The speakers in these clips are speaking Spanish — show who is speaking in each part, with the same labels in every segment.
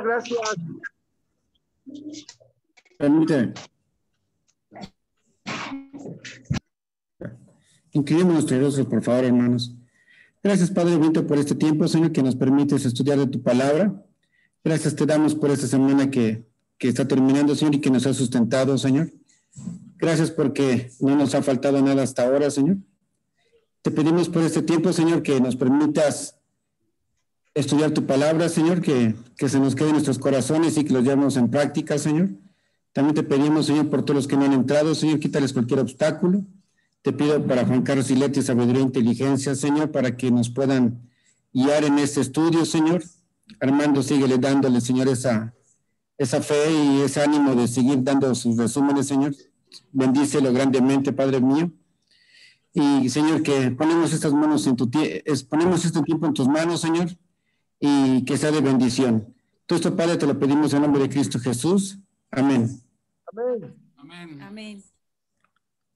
Speaker 1: Gracias.
Speaker 2: Permíteme. Inclinemos nuestros rostros, por favor, hermanos. Gracias, Padre bendito, por este tiempo, Señor, que nos permites estudiar de tu palabra. Gracias te damos por esta semana que está terminando, Señor, y que nos ha sustentado, Señor. Gracias porque no nos ha faltado nada hasta ahora, Señor. Te pedimos por este tiempo, Señor, que nos permitas estudiar tu palabra, Señor, que se nos quede en nuestros corazones y que los llevemos en práctica, Señor. También te pedimos, Señor, por todos los que no han entrado, Señor, quítales cualquier obstáculo. Te pido para Juan Carlos y Leti sabiduría e inteligencia, Señor, para que nos puedan guiar en este estudio, Señor. Armando, síguele dándole, Señor, esa fe y ese ánimo de seguir dando sus resúmenes, Señor. Bendícelo grandemente, Padre mío. Y, Señor, que ponemos estas manos ponemos este tiempo en tus manos, Señor, y que sea de bendición. Todo esto, Padre, te lo pedimos en nombre de Cristo Jesús. Amén.
Speaker 1: Amén.
Speaker 3: Amén.
Speaker 4: Amén.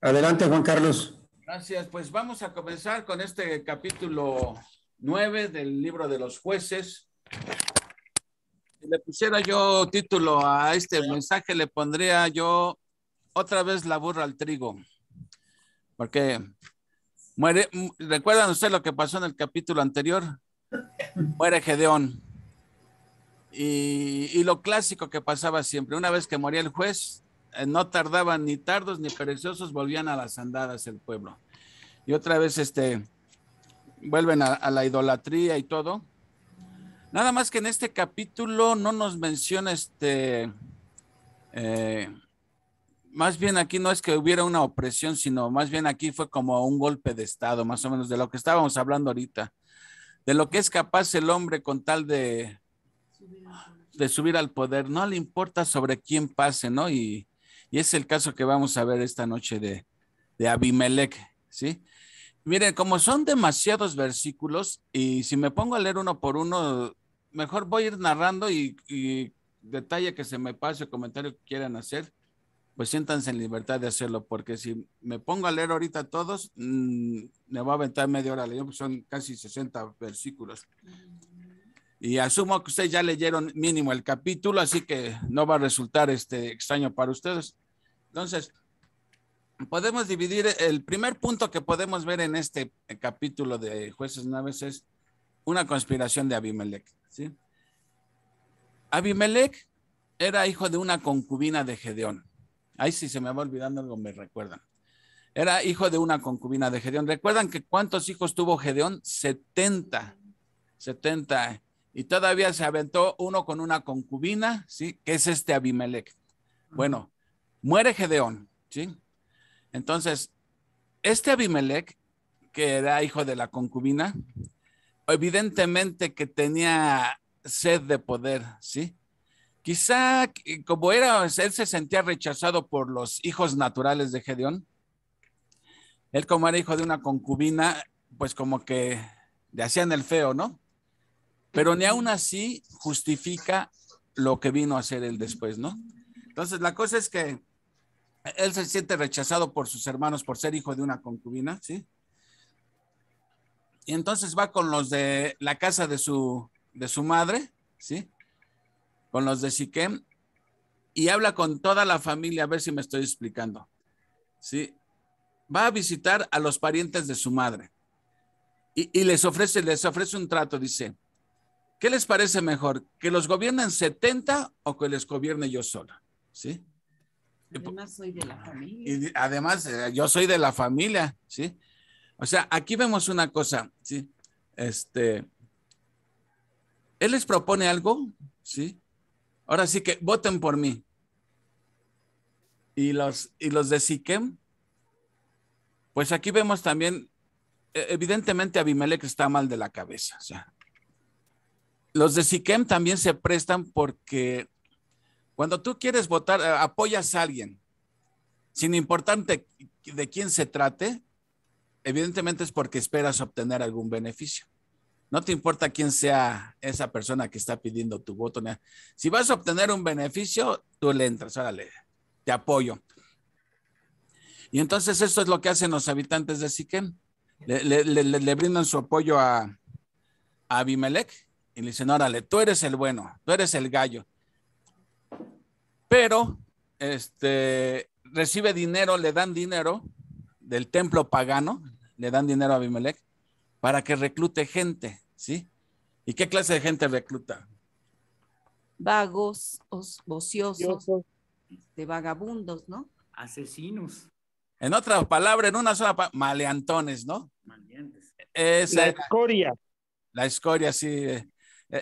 Speaker 2: Adelante, Juan Carlos.
Speaker 3: Gracias. Pues vamos a comenzar con este capítulo 9 del libro de los jueces. Si le pusiera yo título a este mensaje, le pondría yo otra vez la burra al trigo. Porque ¿recuerdan ustedes lo que pasó en el capítulo anterior? Muere Gedeón. Y lo clásico que pasaba siempre, una vez que moría el juez, no tardaban ni tardos ni perezosos, volvían a las andadas el pueblo. Y otra vez vuelven a la idolatría y todo. Nada más que en este capítulo no nos menciona más bien aquí no es que hubiera una opresión, sino más bien aquí fue como un golpe de estado, más o menos de lo que estábamos hablando ahorita, de lo que es capaz el hombre con tal de subir al poder, no le importa sobre quién pase, ¿no? Y es el caso que vamos a ver esta noche de Abimelech, ¿sí? Miren, como son demasiados versículos, y si me pongo a leer uno por uno, mejor voy a ir narrando y detalle que se me pase o comentario que quieran hacer, pues siéntanse en libertad de hacerlo, porque si me pongo a leer ahorita todos, me va a aventar media hora leyendo, porque son casi 60 versículos. Y asumo que ustedes ya leyeron mínimo el capítulo, así que no va a resultar extraño para ustedes. Entonces, podemos dividir el primer punto que podemos ver en este capítulo de Jueces 9 es una conspiración de Abimelech, ¿sí? Abimelech era hijo de una concubina de Gedeón. Ahí sí se me va olvidando algo, me recuerdan. Era hijo de una concubina de Gedeón. ¿Recuerdan que cuántos hijos tuvo Gedeón? 70. Y todavía se aventó uno con una concubina, ¿sí? Que es Abimelech. Bueno, muere Gedeón, ¿sí? Entonces, Abimelech, que era hijo de la concubina, evidentemente que tenía sed de poder, ¿sí? Quizá como él se sentía rechazado por los hijos naturales de Gedeón, él como era hijo de una concubina, pues como que le hacían el feo, ¿no? Pero ni aún así justifica lo que vino a hacer él después, ¿no? Entonces la cosa es que él se siente rechazado por sus hermanos por ser hijo de una concubina, ¿sí? Y entonces va con los de la casa de su madre, ¿sí? Con los de Siquem, y habla con toda la familia, a ver si me estoy explicando, ¿sí? Va a visitar a los parientes de su madre y les ofrece un trato, dice, ¿qué les parece mejor? ¿Que los gobiernen 70 o que les gobierne yo sola? ¿Sí?
Speaker 4: Además soy de la familia.
Speaker 3: Y además yo soy de la familia, ¿sí? O sea, aquí vemos una cosa, ¿sí? Él les propone algo, ¿sí? Ahora sí que voten por mí. Y los de Siquem, pues aquí vemos también, evidentemente Abimelech está mal de la cabeza. O sea, los de Siquem también se prestan porque cuando tú quieres votar, apoyas a alguien, sin importar de quién se trate, evidentemente es porque esperas obtener algún beneficio. No te importa quién sea esa persona que está pidiendo tu voto. Si vas a obtener un beneficio, tú le entras, órale, te apoyo. Y entonces esto es lo que hacen los habitantes de Siquem. Le brindan su apoyo a Abimelech, Y le dicen, órale, tú eres el bueno, tú eres el gallo. Pero, recibe dinero, le dan dinero del templo pagano, le dan dinero a Abimelech para que reclute gente, ¿sí? ¿Y qué clase de gente recluta?
Speaker 4: Vagos, ociosos, de vagabundos, ¿no?
Speaker 1: Asesinos.
Speaker 3: En otra palabra, en una sola palabra, maleantones, ¿no?
Speaker 1: Maleantes.
Speaker 5: La escoria.
Speaker 3: La escoria, sí.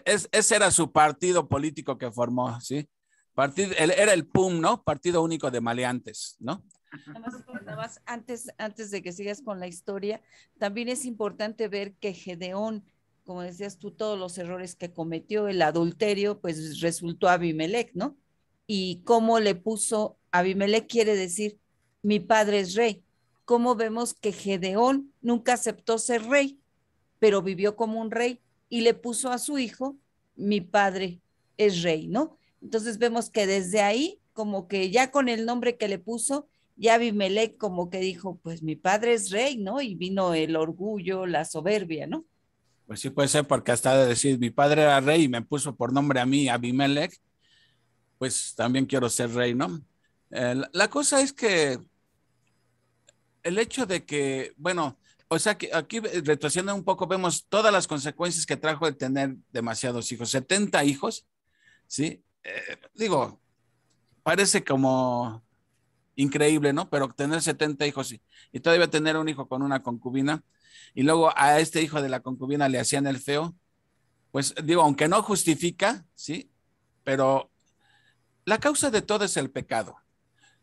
Speaker 3: Ese era su partido político que formó, ¿sí? Era el PUM, ¿no? Partido Único de Maleantes, ¿no?
Speaker 4: Nada más, antes de que sigas con la historia, también es importante ver que Gedeón, como decías tú, todos los errores que cometió, el adulterio, pues resultó Abimelech, ¿no? Y cómo le puso, Abimelech quiere decir, mi padre es rey. Cómo vemos que Gedeón nunca aceptó ser rey, pero vivió como un rey y le puso a su hijo, mi padre es rey, ¿no? Entonces vemos que desde ahí, como que ya con el nombre que le puso, ya Abimelech como que dijo, pues mi padre es rey, ¿no? Y vino el orgullo, la soberbia, ¿no?
Speaker 3: Pues sí puede ser, porque hasta de decir, mi padre era rey y me puso por nombre a mí, Abimelech, pues también quiero ser rey, ¿no? La cosa es que el hecho de que, bueno, o sea que aquí retrocediendo un poco, vemos todas las consecuencias que trajo el tener demasiados hijos, 70 hijos, ¿sí? Digo, parece como increíble, ¿no? Pero tener 70 hijos y todavía tener un hijo con una concubina, y luego a este hijo de la concubina le hacían el feo, pues digo, aunque no justifica, ¿sí? Pero la causa de todo es el pecado,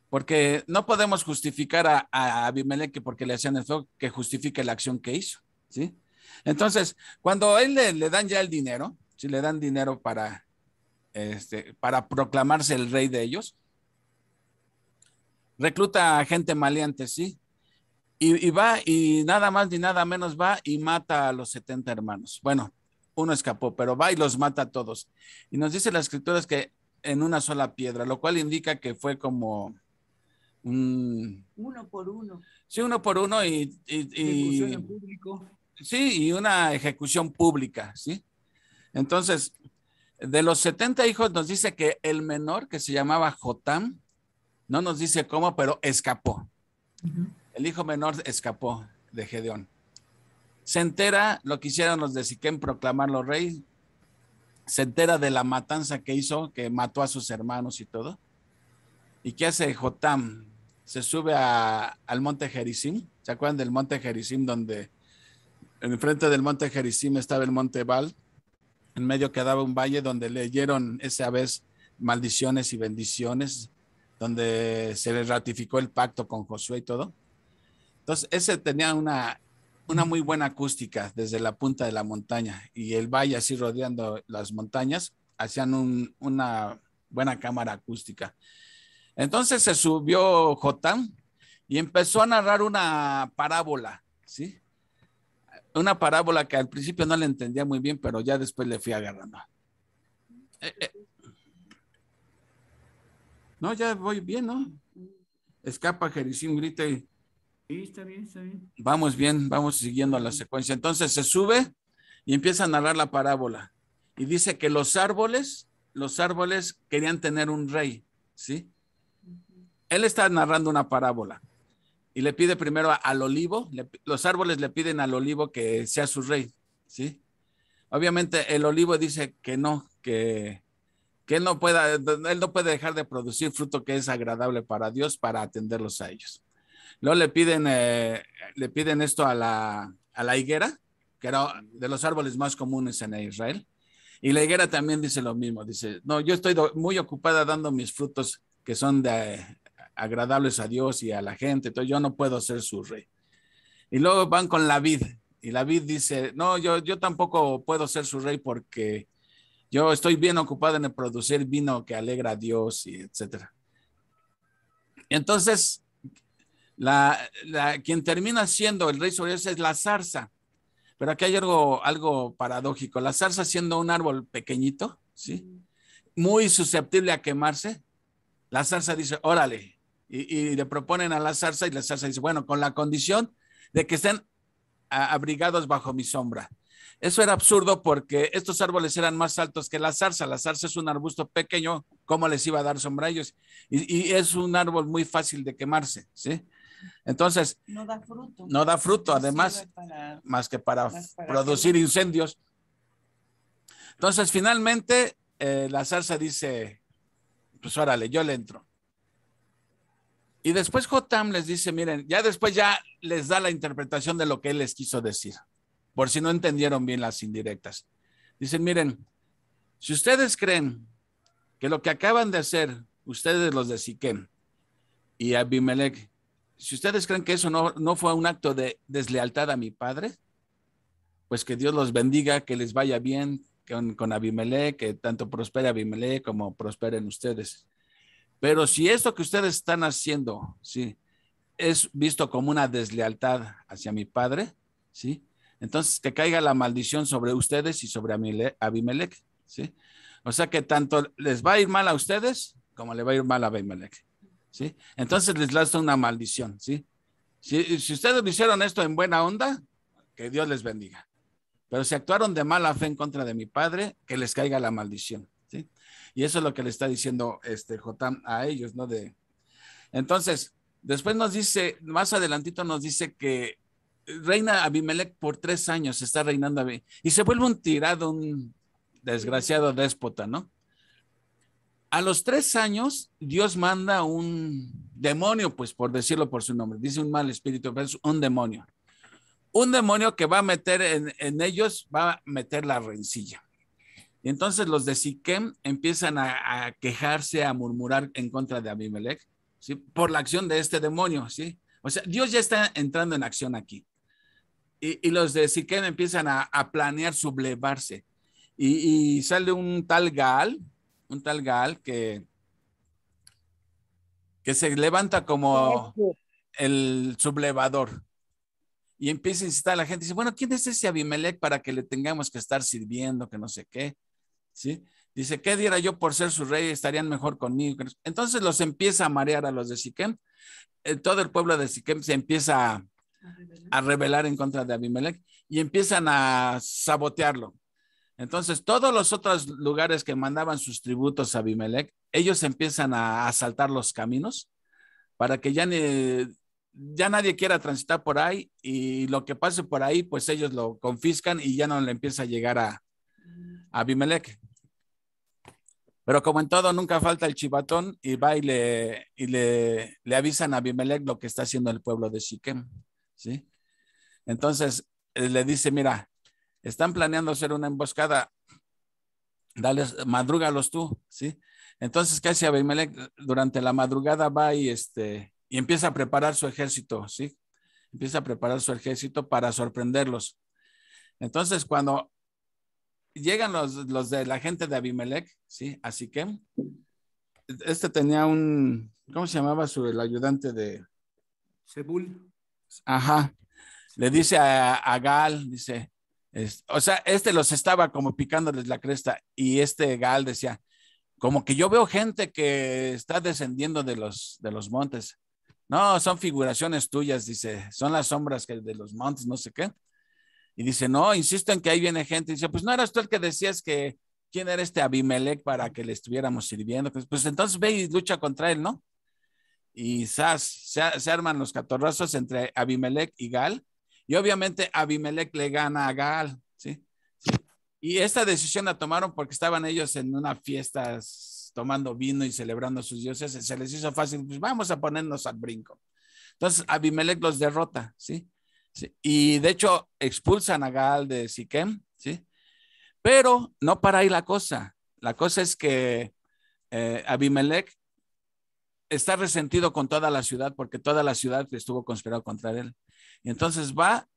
Speaker 3: porque no podemos justificar a Abimelech porque le hacían el feo que justifique la acción que hizo, ¿sí? Entonces, cuando a él le dan ya el dinero, si le dan dinero para proclamarse el rey de ellos, recluta a gente maleante, ¿sí? Y va y nada más ni nada menos va y mata a los 70 hermanos. Bueno, uno escapó, pero va y los mata a todos. Y nos dice las escrituras que en una sola piedra, lo cual indica que fue como
Speaker 4: uno por uno.
Speaker 3: Sí, uno por uno
Speaker 1: Ejecución en público.
Speaker 3: Sí, y una ejecución pública, ¿sí? Entonces, de los 70 hijos nos dice que el menor, que se llamaba Jotam, no nos dice cómo, pero escapó. El hijo menor escapó de Gedeón. Se entera, lo que hicieron los de Siquem, proclamarlo rey. Se entera de la matanza que hizo, que mató a sus hermanos y todo. ¿Y qué hace Jotam? Se sube al monte Gerizim. ¿Se acuerdan del monte Gerizim, donde en frente del monte Gerizim estaba el monte Baal? En medio quedaba un valle donde leyeron esa vez maldiciones y bendiciones, donde se le ratificó el pacto con Josué y todo. Entonces, ese tenía una muy buena acústica desde la punta de la montaña, y el valle así rodeando las montañas hacían una buena cámara acústica. Entonces se subió Jotam y empezó a narrar una parábola, ¿sí? Una parábola que al principio no le entendía muy bien, pero ya después le fui agarrando. No, ya voy bien, ¿no? Escapa Gerizim, grita y...
Speaker 1: Sí, está bien, está bien.
Speaker 3: Vamos bien, vamos siguiendo la secuencia. Entonces se sube y empieza a narrar la parábola. Y dice que los árboles querían tener un rey, ¿sí? Él está narrando una parábola y le pide primero al olivo, los árboles le piden al olivo que sea su rey, ¿sí? Obviamente el olivo dice que no, que él no puede dejar de producir fruto que es agradable para Dios para atenderlos a ellos. Luego le piden esto a la higuera, que era de los árboles más comunes en Israel. Y la higuera también dice lo mismo, dice, no, yo estoy muy ocupada dando mis frutos que son agradables a Dios y a la gente, entonces yo no puedo ser su rey. Y luego van con la vid, y la vid dice, no, yo tampoco puedo ser su rey porque yo estoy bien ocupado en producir vino que alegra a Dios, y etcétera. Entonces, quien termina siendo el rey sobre ellos es la zarza. Pero aquí hay algo paradójico. La zarza, siendo un árbol pequeñito, ¿sí? Muy susceptible a quemarse, la zarza dice, órale, y le proponen a la zarza, y la zarza dice, bueno, con la condición de que estén abrigados bajo mi sombra. Eso era absurdo porque estos árboles eran más altos que la zarza. La zarza es un arbusto pequeño, ¿cómo les iba a dar sombra a ellos? Y es un árbol muy fácil de quemarse, ¿sí? Entonces,
Speaker 4: no da fruto.
Speaker 3: No da fruto,
Speaker 4: No
Speaker 3: además, más que para producir
Speaker 4: quemar.
Speaker 3: incendios. Entonces, finalmente, la zarza dice, pues órale, yo le entro. Y después Jotam les dice, miren, ya después ya les da la interpretación de lo que él les quiso decir, por si no entendieron bien las indirectas. Dicen, miren, si ustedes creen que lo que acaban de hacer, ustedes los de Siquem y Abimelech, si ustedes creen que eso no fue un acto de deslealtad a mi padre, pues que Dios los bendiga, que les vaya bien con Abimelech, que tanto prospere Abimelech como prosperen ustedes. Pero si esto que ustedes están haciendo, sí, es visto como una deslealtad hacia mi padre, sí, entonces que caiga la maldición sobre ustedes y sobre Abimelech, sí. O sea que tanto les va a ir mal a ustedes como le va a ir mal a Abimelech, sí. Entonces les lanza una maldición, sí. Si ustedes lo hicieron esto en buena onda, que Dios les bendiga. Pero si actuaron de mala fe en contra de mi padre, que les caiga la maldición, ¿sí? Y eso es lo que le está diciendo Jotam a ellos, ¿no? Entonces, después nos dice, más adelantito nos dice que reina Abimelech por 3 años, está reinando y se vuelve un tirado, un desgraciado déspota, ¿no? A los 3 años, Dios manda un demonio, pues por decirlo por su nombre, dice un mal espíritu, pero es un demonio. Un demonio que va a meter en ellos, va a meter la rencilla. Y entonces los de Siquem empiezan a quejarse, a murmurar en contra de Abimelech, ¿sí? Por la acción de este demonio, ¿sí? O sea, Dios ya está entrando en acción aquí. Y los de Siquem empiezan a planear sublevarse. Y sale un tal Gaal que se levanta como el sublevador. Y empieza a incitar a la gente. Dice, bueno, ¿quién es ese Abimelech para que le tengamos que estar sirviendo, que no sé qué? ¿Sí? Dice, ¿qué diera yo por ser su rey? Estarían mejor conmigo. Entonces los empieza a marear a los de Siquem. Todo el pueblo de Siquem se empieza a rebelar en contra de Abimelech y empiezan a sabotearlo. Entonces, todos los otros lugares que mandaban sus tributos a Abimelech, ellos empiezan a asaltar los caminos para que ya nadie quiera transitar por ahí y lo que pase por ahí, pues ellos lo confiscan y ya no le empieza a llegar a Abimelech. Pero como en todo, nunca falta el chivatón y va y le avisan a Abimelech lo que está haciendo el pueblo de Siquem, ¿sí? Entonces, le dice, mira, están planeando hacer una emboscada, madrúgalos tú, ¿sí? Entonces, ¿qué hace Abimelech? Durante la madrugada va y empieza a preparar su ejército, ¿sí? Empieza a preparar su ejército para sorprenderlos. Entonces, cuando llegan los de la gente de Abimelech, ¿sí? Así que tenía ¿cómo se llamaba el ayudante de?
Speaker 1: Zebul.
Speaker 3: Ajá. Le dice a Gaal, dice, o sea, los estaba como picándoles la cresta y Gaal decía, como que yo veo gente que está descendiendo de los montes. No, son figuraciones tuyas, dice, son las sombras de los montes, no sé qué. Y dice, no, insisto en que ahí viene gente. Dice, pues no eras tú el que decías que quién era Abimelech para que le estuviéramos sirviendo. Pues entonces ve y lucha contra él, ¿no? Y se arman los catorrazos entre Abimelech y Gaal. Y obviamente Abimelech le gana a Gaal, ¿sí? ¿sí? Y esta decisión la tomaron porque estaban ellos en una fiesta tomando vino y celebrando a sus dioses. Se les hizo fácil, pues vamos a ponernos al brinco. Entonces Abimelech los derrota, ¿sí? ¿sí? Y de hecho expulsan a Gaal de Siquem, ¿sí? Pero no para ahí la cosa. La cosa es que Abimelech está resentido con toda la ciudad porque toda la ciudad estuvo conspirado contra él. Y entonces va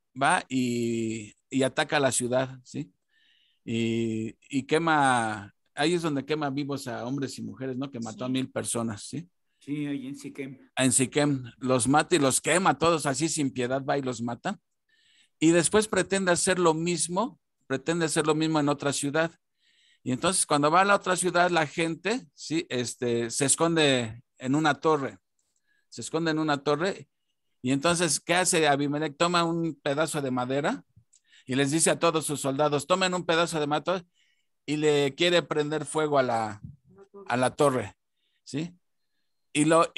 Speaker 3: y ataca la ciudad, ¿sí? Y quema, ahí es donde quema vivos a hombres y mujeres, ¿no? Que mató a 1,000 personas, ¿sí?
Speaker 1: Sí, ahí en Siquem.
Speaker 3: En Siquem los mata y los quema todos así sin piedad, va y los mata. Y después pretende hacer lo mismo en otra ciudad. Y entonces cuando va a la otra ciudad, la gente, ¿sí? Se esconde en una torre. Y entonces, ¿qué hace Abimelech? Toma un pedazo de madera y les dice a todos sus soldados, tomen un pedazo de mato y le quiere prender fuego a la torre, ¿sí? Y lo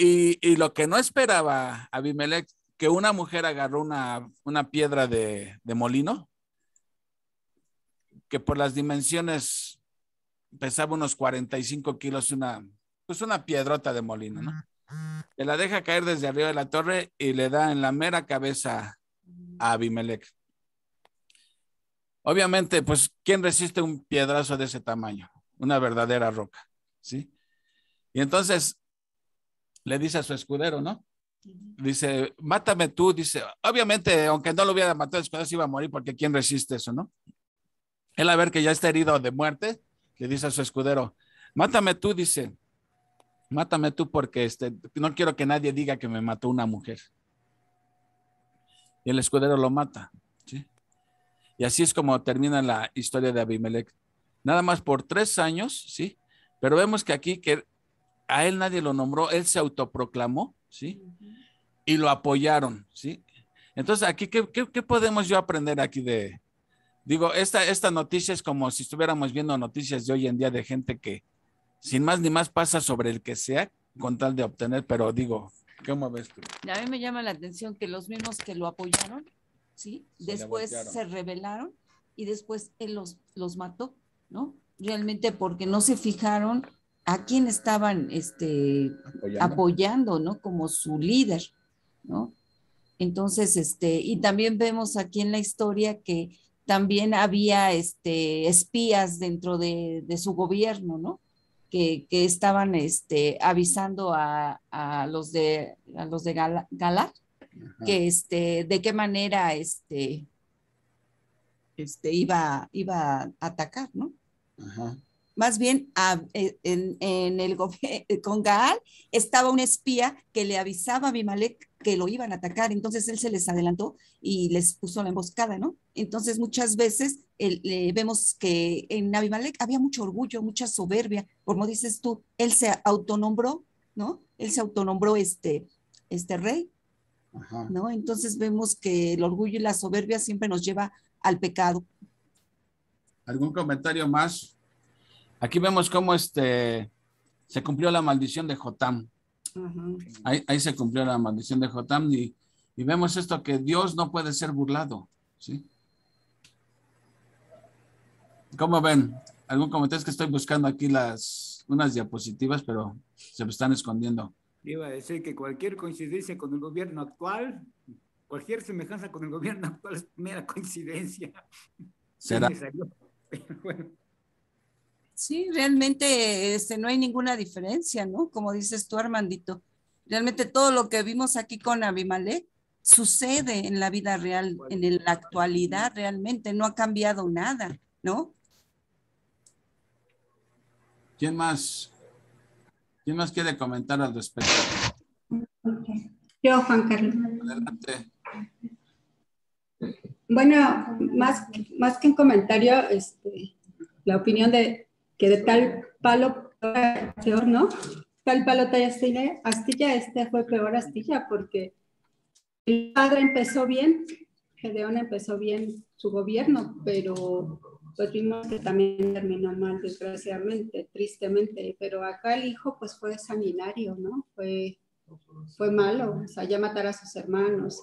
Speaker 3: que no esperaba Abimelech, que una mujer agarró una piedra de molino, que por las dimensiones pesaba unos 45 kilos, pues una piedrota de molino, ¿no? Que la deja caer desde arriba de la torre y le da en la mera cabeza a Abimelech. Obviamente, pues, ¿quién resiste un piedrazo de ese tamaño? Una verdadera roca, ¿sí? Y entonces le dice a su escudero, ¿no? Dice, mátame tú, dice, obviamente, aunque no lo hubiera matado, el escudero se iba a morir porque ¿quién resiste eso, no? Él a ver que ya está herido de muerte, le dice a su escudero, mátame tú, dice, mátame tú porque no quiero que nadie diga que me mató una mujer. Y el escudero lo mata, ¿sí? Y así es como termina la historia de Abimelech. Nada más por 3 años, ¿sí? Pero vemos que aquí que a él nadie lo nombró, él se autoproclamó, ¿sí? Y lo apoyaron, ¿sí? Entonces aquí, ¿qué podemos yo aprender aquí de... Digo, esta noticia es como si estuviéramos viendo noticias de hoy en día de gente que sin más ni más pasa sobre el que sea con tal de obtener, pero digo, ¿cómo ves tú?
Speaker 4: A mí me llama la atención que los mismos que lo apoyaron, ¿sí? Después se rebelaron y después él los mató, ¿no? Realmente porque no se fijaron a quién estaban apoyando, ¿no? Como su líder, ¿no? Entonces, y también vemos aquí en la historia que también había espías dentro de su gobierno, ¿no? Que estaban avisando a los de Galar, que de qué manera iba a atacar, ¿no?
Speaker 3: Ajá.
Speaker 4: Más bien con Gaal estaba un espía que le avisaba a Abimelech que lo iban a atacar, entonces él se les adelantó y les puso la emboscada, ¿no? Entonces muchas veces vemos que en Abimelech había mucho orgullo, mucha soberbia, como dices tú, él se autonombró, ¿no? Él se autonombró rey,
Speaker 3: Ajá.
Speaker 4: ¿no? Entonces vemos que el orgullo y la soberbia siempre nos lleva al pecado.
Speaker 3: ¿Algún comentario más? Aquí vemos cómo se cumplió la maldición de Jotam. Ahí se cumplió la maldición de Jotam y vemos esto, que Dios no puede ser burlado, ¿sí? ¿Cómo ven? ¿Algún comentario? Es que estoy buscando aquí unas diapositivas, pero se me están escondiendo.
Speaker 1: Iba a decir que cualquier coincidencia con el gobierno actual, cualquier semejanza con el gobierno actual es mera coincidencia.
Speaker 3: ¿Será?
Speaker 1: Bueno.
Speaker 4: Sí, realmente no hay ninguna diferencia, ¿no? Como dices tú, Armandito. Realmente todo lo que vimos aquí con Abimelech sucede en la vida real, en la actualidad realmente, no ha cambiado nada, ¿no?
Speaker 3: ¿Quién más quiere comentar al respecto?
Speaker 5: Yo, Juan Carlos.
Speaker 3: Adelante.
Speaker 5: Bueno, más que un comentario, la opinión de que de tal palo peor, ¿no? Tal palo tal astilla, fue peor astilla, porque el padre empezó bien, Gedeón empezó bien su gobierno, pero pues vimos que también terminó mal, desgraciadamente, tristemente, pero acá el hijo pues fue sanguinario, ¿no? Fue malo, o sea, ya matar a sus hermanos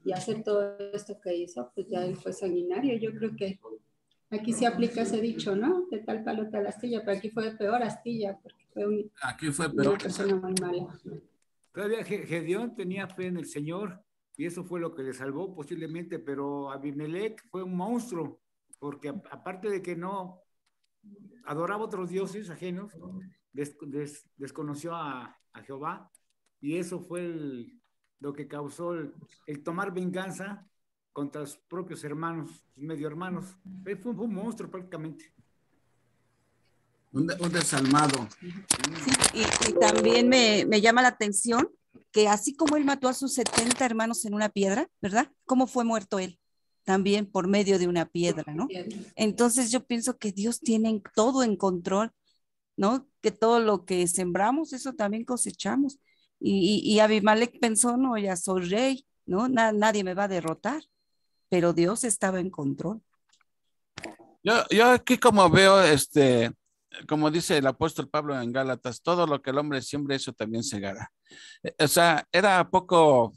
Speaker 5: y hacer todo esto que hizo, pues ya él fue sanguinario. Yo creo que aquí se aplica ese dicho, ¿no? De tal palo tal astilla, pero aquí fue peor astilla, porque fue una persona muy mala.
Speaker 1: Todavía Gedeón tenía fe en el Señor y eso fue lo que le salvó posiblemente, pero Abimelech fue un monstruo, porque aparte de que no adoraba otros dioses ajenos, desconoció a Jehová, y eso fue lo que causó el tomar venganza contra sus propios hermanos, sus medio hermanos. Fue un monstruo prácticamente.
Speaker 3: Un desalmado.
Speaker 4: Sí, y también me llama la atención que así como él mató a sus 70 hermanos en una piedra, ¿verdad? ¿Cómo fue muerto él? También por medio de una piedra, ¿no? Entonces yo pienso que Dios tiene todo en control, ¿no? Que todo lo que sembramos, eso también cosechamos. Y Abimelech pensó, no, ya soy rey, ¿no? Nadie me va a derrotar. pero Dios estaba en control.
Speaker 3: Yo aquí como veo, como dice el apóstol Pablo en Gálatas, todo lo que el hombre siembra, eso también segará. O sea, era poco,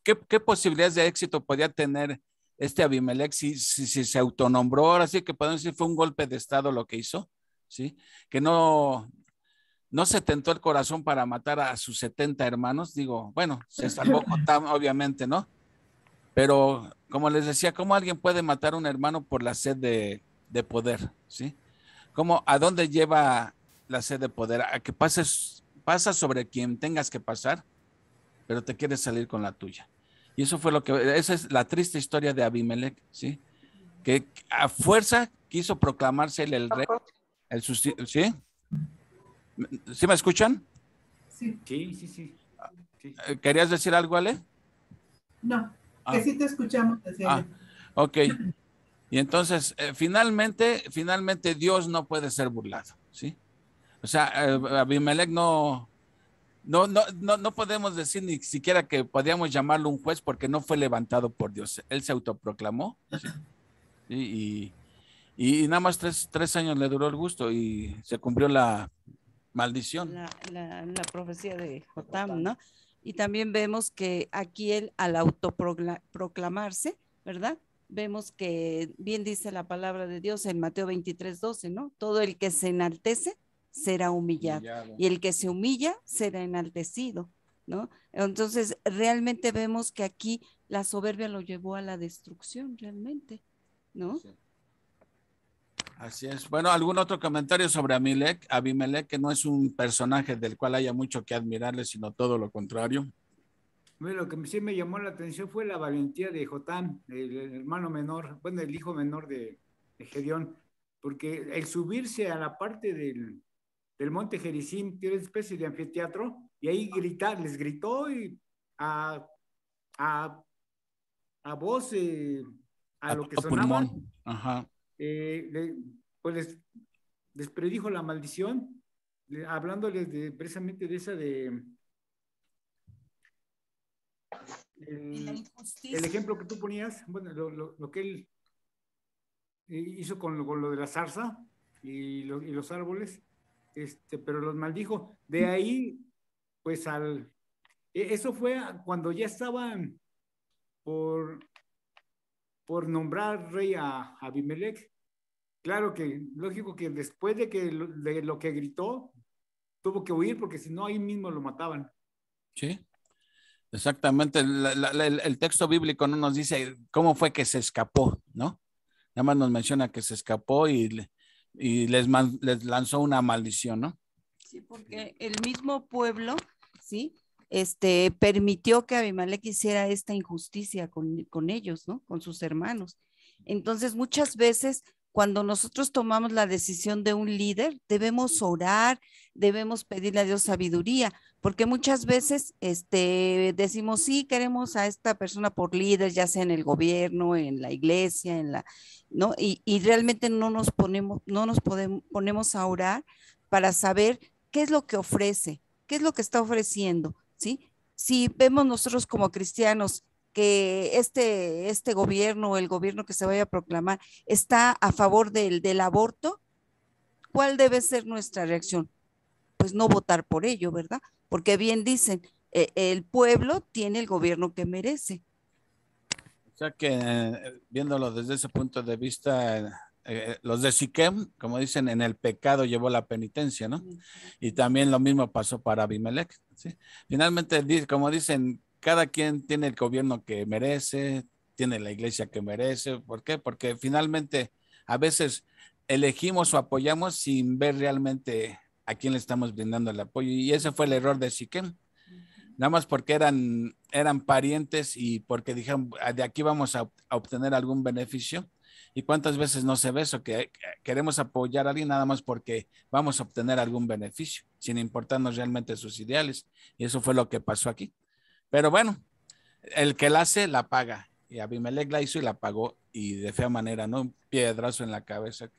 Speaker 3: ¿qué posibilidades de éxito podía tener Abimelech si se autonombró? Ahora sí que podemos decir fue un golpe de estado lo que hizo, ¿sí? Que no se tentó el corazón para matar a sus 70 hermanos. Digo, bueno, se salvó Jotam, obviamente, ¿no? Pero como les decía, ¿cómo alguien puede matar a un hermano por la sed de poder? ¿Sí? ¿A dónde lleva la sed de poder? A que pasa sobre quien tengas que pasar, pero te quieres salir con la tuya. Y eso fue esa es la triste historia de Abimelech, ¿sí? Que a fuerza quiso proclamarse él el rey, ¿sí? ¿Sí me escuchan?
Speaker 1: Sí. Sí.
Speaker 3: ¿Querías decir algo, Ale?
Speaker 6: No, que sí te escuchamos.
Speaker 3: Ok. Y entonces, finalmente Dios no puede ser burlado, ¿sí? O sea, Abimelech no podemos decir ni siquiera que podíamos llamarlo un juez porque no fue levantado por Dios. Él se autoproclamó, ¿sí? Y nada más 3 años le duró el gusto y se cumplió la maldición.
Speaker 4: La profecía de Jotam, ¿no? Y también vemos que aquí él, al autoproclamarse, ¿verdad? Vemos que bien dice la palabra de Dios en Mateo 23:12, ¿no? Todo el que se enaltece será humillado, y el que se humilla será enaltecido, ¿no? Entonces, realmente vemos que aquí la soberbia lo llevó a la destrucción, realmente, ¿no?
Speaker 3: Sí. Así es. Bueno, ¿algún otro comentario sobre Abimelech, que no es un personaje del cual haya mucho que admirarle, sino todo lo contrario?
Speaker 1: Bueno, lo que sí me llamó la atención fue la valentía de Jotam, el hermano menor, bueno, el hijo menor de Gedeón, porque el subirse a la parte del monte Gerizim, que era una especie de anfiteatro, y ahí les gritó y a voz, a lo que sonaba,
Speaker 3: pulmón. Ajá.
Speaker 1: pues les predijo la maldición, hablándoles precisamente de esa el ejemplo que tú ponías, bueno, lo que él hizo con lo de la zarza y los árboles, pero los maldijo. De ahí, pues eso fue cuando ya estaban por nombrar rey a Abimelech. Claro que, lógico que después de lo que gritó, tuvo que huir porque si no ahí mismo lo mataban.
Speaker 3: Sí, exactamente. El texto bíblico no nos dice cómo fue que se escapó, ¿no? Nada más nos menciona que se escapó y les lanzó una maldición, ¿no?
Speaker 4: Sí, porque el mismo pueblo, ¿sí? Permitió que Abimelech hiciera esta injusticia con ellos, ¿no? Con sus hermanos. Entonces, muchas veces, cuando nosotros tomamos la decisión de un líder, debemos orar, debemos pedirle a Dios sabiduría, porque muchas veces decimos, sí, queremos a esta persona por líder, ya sea en el gobierno, en la iglesia, ¿no? Y realmente no nos ponemos a orar para saber qué es lo que ofrece, qué es lo que está ofreciendo, ¿sí? Si vemos nosotros como cristianos que este gobierno, el gobierno que se vaya a proclamar, está a favor del aborto, ¿cuál debe ser nuestra reacción? Pues no votar por ello, ¿verdad? Porque bien dicen, el pueblo tiene el gobierno que merece.
Speaker 3: O sea que viéndolo desde ese punto de vista, los de Siquem, como dicen, en el pecado llevó la penitencia, ¿no? Y también lo mismo pasó para Abimelech, ¿sí? Finalmente, como dicen, cada quien tiene el gobierno que merece, tiene la iglesia que merece. ¿Por qué? Porque finalmente a veces elegimos o apoyamos sin ver realmente a quién le estamos brindando el apoyo. Y ese fue el error de Siquem. Nada más porque eran parientes y porque dijeron, de aquí vamos a obtener algún beneficio. ¿Y cuántas veces no se ve eso? Que queremos apoyar a alguien nada más porque vamos a obtener algún beneficio, sin importarnos realmente sus ideales. Y eso fue lo que pasó aquí. Pero bueno, el que la hace, la paga. Y Abimelech la hizo y la pagó. Y de fea manera, ¿no? Un piedrazo en la cabeza.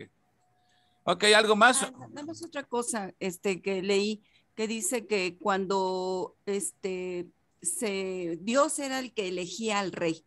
Speaker 3: Ok, ¿algo más?
Speaker 4: Nada más otra cosa que leí, que dice que cuando Dios era el que elegía al rey,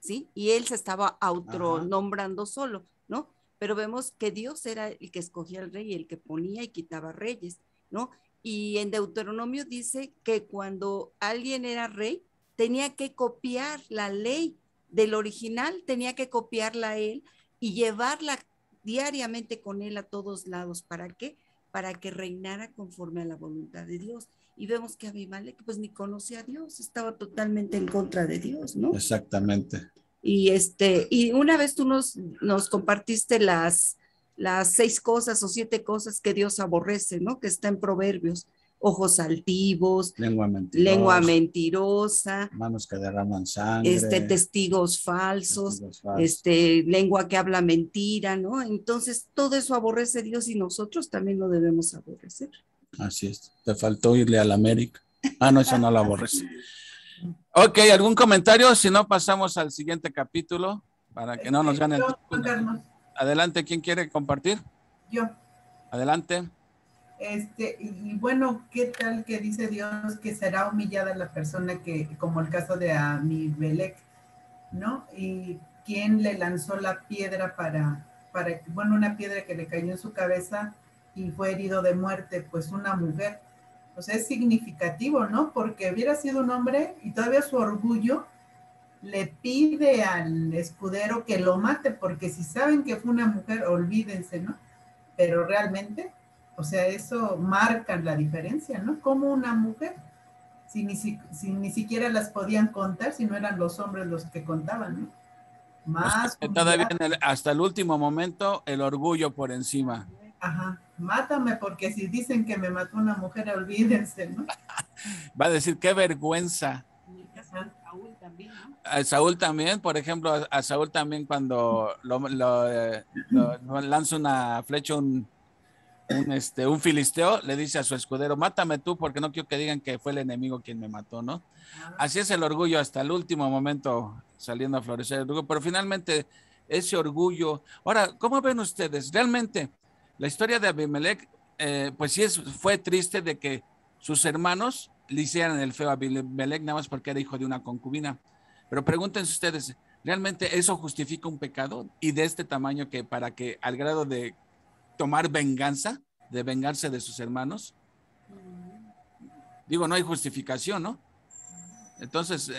Speaker 4: ¿sí? Y él se estaba autonombrando solo, ¿no? Pero vemos que Dios era el que escogía al rey, el que ponía y quitaba reyes, ¿no? Y en Deuteronomio dice que cuando alguien era rey, tenía que copiar la ley del original, tenía que copiarla a él y llevarla diariamente con él a todos lados. ¿Para qué? Para que reinara conforme a la voluntad de Dios. Y vemos que Abimelech pues ni conocía a Dios, estaba totalmente en contra de Dios, ¿no?
Speaker 3: Exactamente.
Speaker 4: Y una vez tú nos compartiste las 6 cosas o 7 cosas que Dios aborrece, ¿no? Que está en Proverbios: ojos altivos, lengua mentirosa,
Speaker 3: manos que derraman sangre,
Speaker 4: testigos falsos, lengua que habla mentira, ¿no? Entonces todo eso aborrece Dios y nosotros también lo debemos aborrecer.
Speaker 3: Así es. Te faltó irle al América. No, eso no lo aborrece. Ok, ¿algún comentario? Si no, pasamos al siguiente capítulo para que no nos gane el tiempo. Adelante, ¿quién quiere compartir?
Speaker 6: Yo.
Speaker 3: Adelante.
Speaker 6: Y bueno, ¿qué tal que dice Dios que será humillada la persona que, como el caso de Abimelech, ¿no? Y quién le lanzó la piedra bueno, una piedra que le cayó en su cabeza y fue herido de muerte, pues una mujer. Pues es significativo, ¿no? Porque hubiera sido un hombre y todavía su orgullo le pide al escudero que lo mate, porque si saben que fue una mujer, olvídense, ¿no? Pero realmente, o sea, eso marca la diferencia, ¿no? Como una mujer, si ni siquiera las podían contar, si no eran los hombres los que contaban, ¿no? Más.
Speaker 3: O sea, todavía hasta el último momento, el orgullo por encima.
Speaker 6: Ajá, mátame, porque si dicen que me mató una mujer, olvídense, ¿no?
Speaker 3: Va a decir, qué vergüenza.
Speaker 4: Saúl también, ¿no?
Speaker 3: A Saúl también, por ejemplo, a Saúl también cuando lo lanza una flecha un filisteo, le dice a su escudero, mátame tú porque no quiero que digan que fue el enemigo quien me mató, ¿no? Así es el orgullo hasta el último momento saliendo a florecer el orgullo, pero finalmente ese orgullo. Ahora, ¿cómo ven ustedes? Realmente la historia de Abimelech, pues sí fue triste de que sus hermanos le hicieran el feo a Abimelech nada más porque era hijo de una concubina. Pero pregúntense ustedes, ¿realmente eso justifica un pecado? Y de este tamaño que para que al grado de tomar venganza, de vengarse de sus hermanos. Digo, no hay justificación, ¿no? Entonces,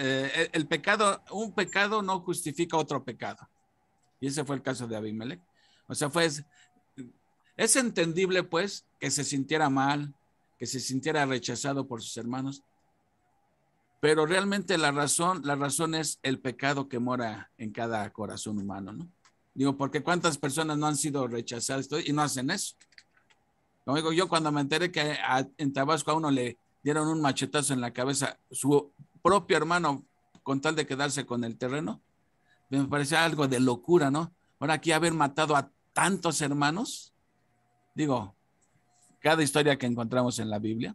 Speaker 3: el pecado, un pecado no justifica otro pecado. Y ese fue el caso de Abimelech. O sea, es entendible, pues, que se sintiera mal, que se sintiera rechazado por sus hermanos, pero realmente la razón es el pecado que mora en cada corazón humano, ¿no? Digo, porque cuántas personas no han sido rechazadas y no hacen eso. Como digo, yo cuando me enteré que en Tabasco a uno le dieron un machetazo en la cabeza, su propio hermano, con tal de quedarse con el terreno, me parecía algo de locura, ¿no? Ahora aquí haber matado a tantos hermanos, digo, cada historia que encontramos en la Biblia.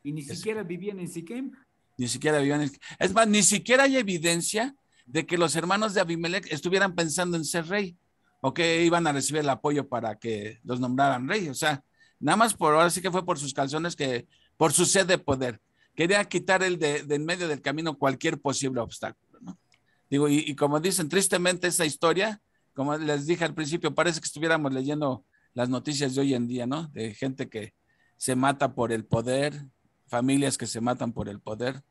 Speaker 1: Y ni siquiera vivían en Siquem.
Speaker 3: Ni siquiera vivían en... Es más, ni siquiera hay evidencia de que los hermanos de Abimelech estuvieran pensando en ser rey o que iban a recibir el apoyo para que los nombraran rey. O sea, nada más ahora sí que fue por sus calzones, que por su sed de poder. Quería quitar de en medio del camino cualquier posible obstáculo, ¿no? Digo, y como dicen, tristemente esa historia, como les dije al principio, parece que estuviéramos leyendo las noticias de hoy en día, ¿no? De gente que se mata por el poder, familias que se matan por el poder.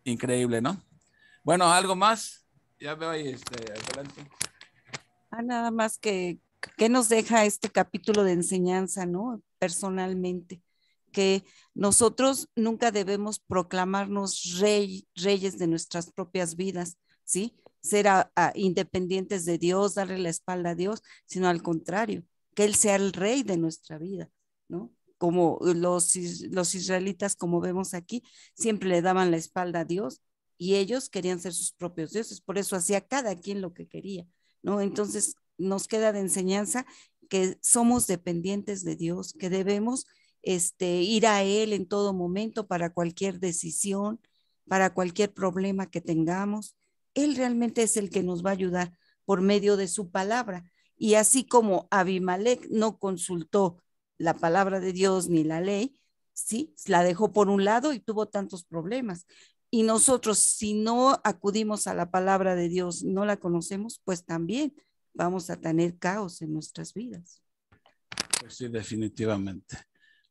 Speaker 3: Increíble, ¿no? Bueno, ¿algo más? Ya veo ahí, adelante.
Speaker 4: Nada más que nos deja este capítulo de enseñanza, ¿no? Personalmente, que nosotros nunca debemos proclamarnos reyes de nuestras propias vidas, ¿sí? Ser independientes de Dios, darle la espalda a Dios, sino al contrario, que Él sea el rey de nuestra vida, ¿no? Como los israelitas, como vemos aquí, siempre le daban la espalda a Dios y ellos querían ser sus propios dioses, por eso hacía cada quien lo que quería, ¿no? Entonces nos queda de enseñanza que somos dependientes de Dios, que debemos ir a Él en todo momento para cualquier decisión, para cualquier problema que tengamos. Él realmente es el que nos va a ayudar por medio de su palabra. Y así como Abimelech no consultó la palabra de Dios ni la ley, sí, la dejó por un lado y tuvo tantos problemas. Y nosotros, si no acudimos a la palabra de Dios, no la conocemos, pues también vamos a tener caos en nuestras vidas.
Speaker 3: Pues sí, definitivamente.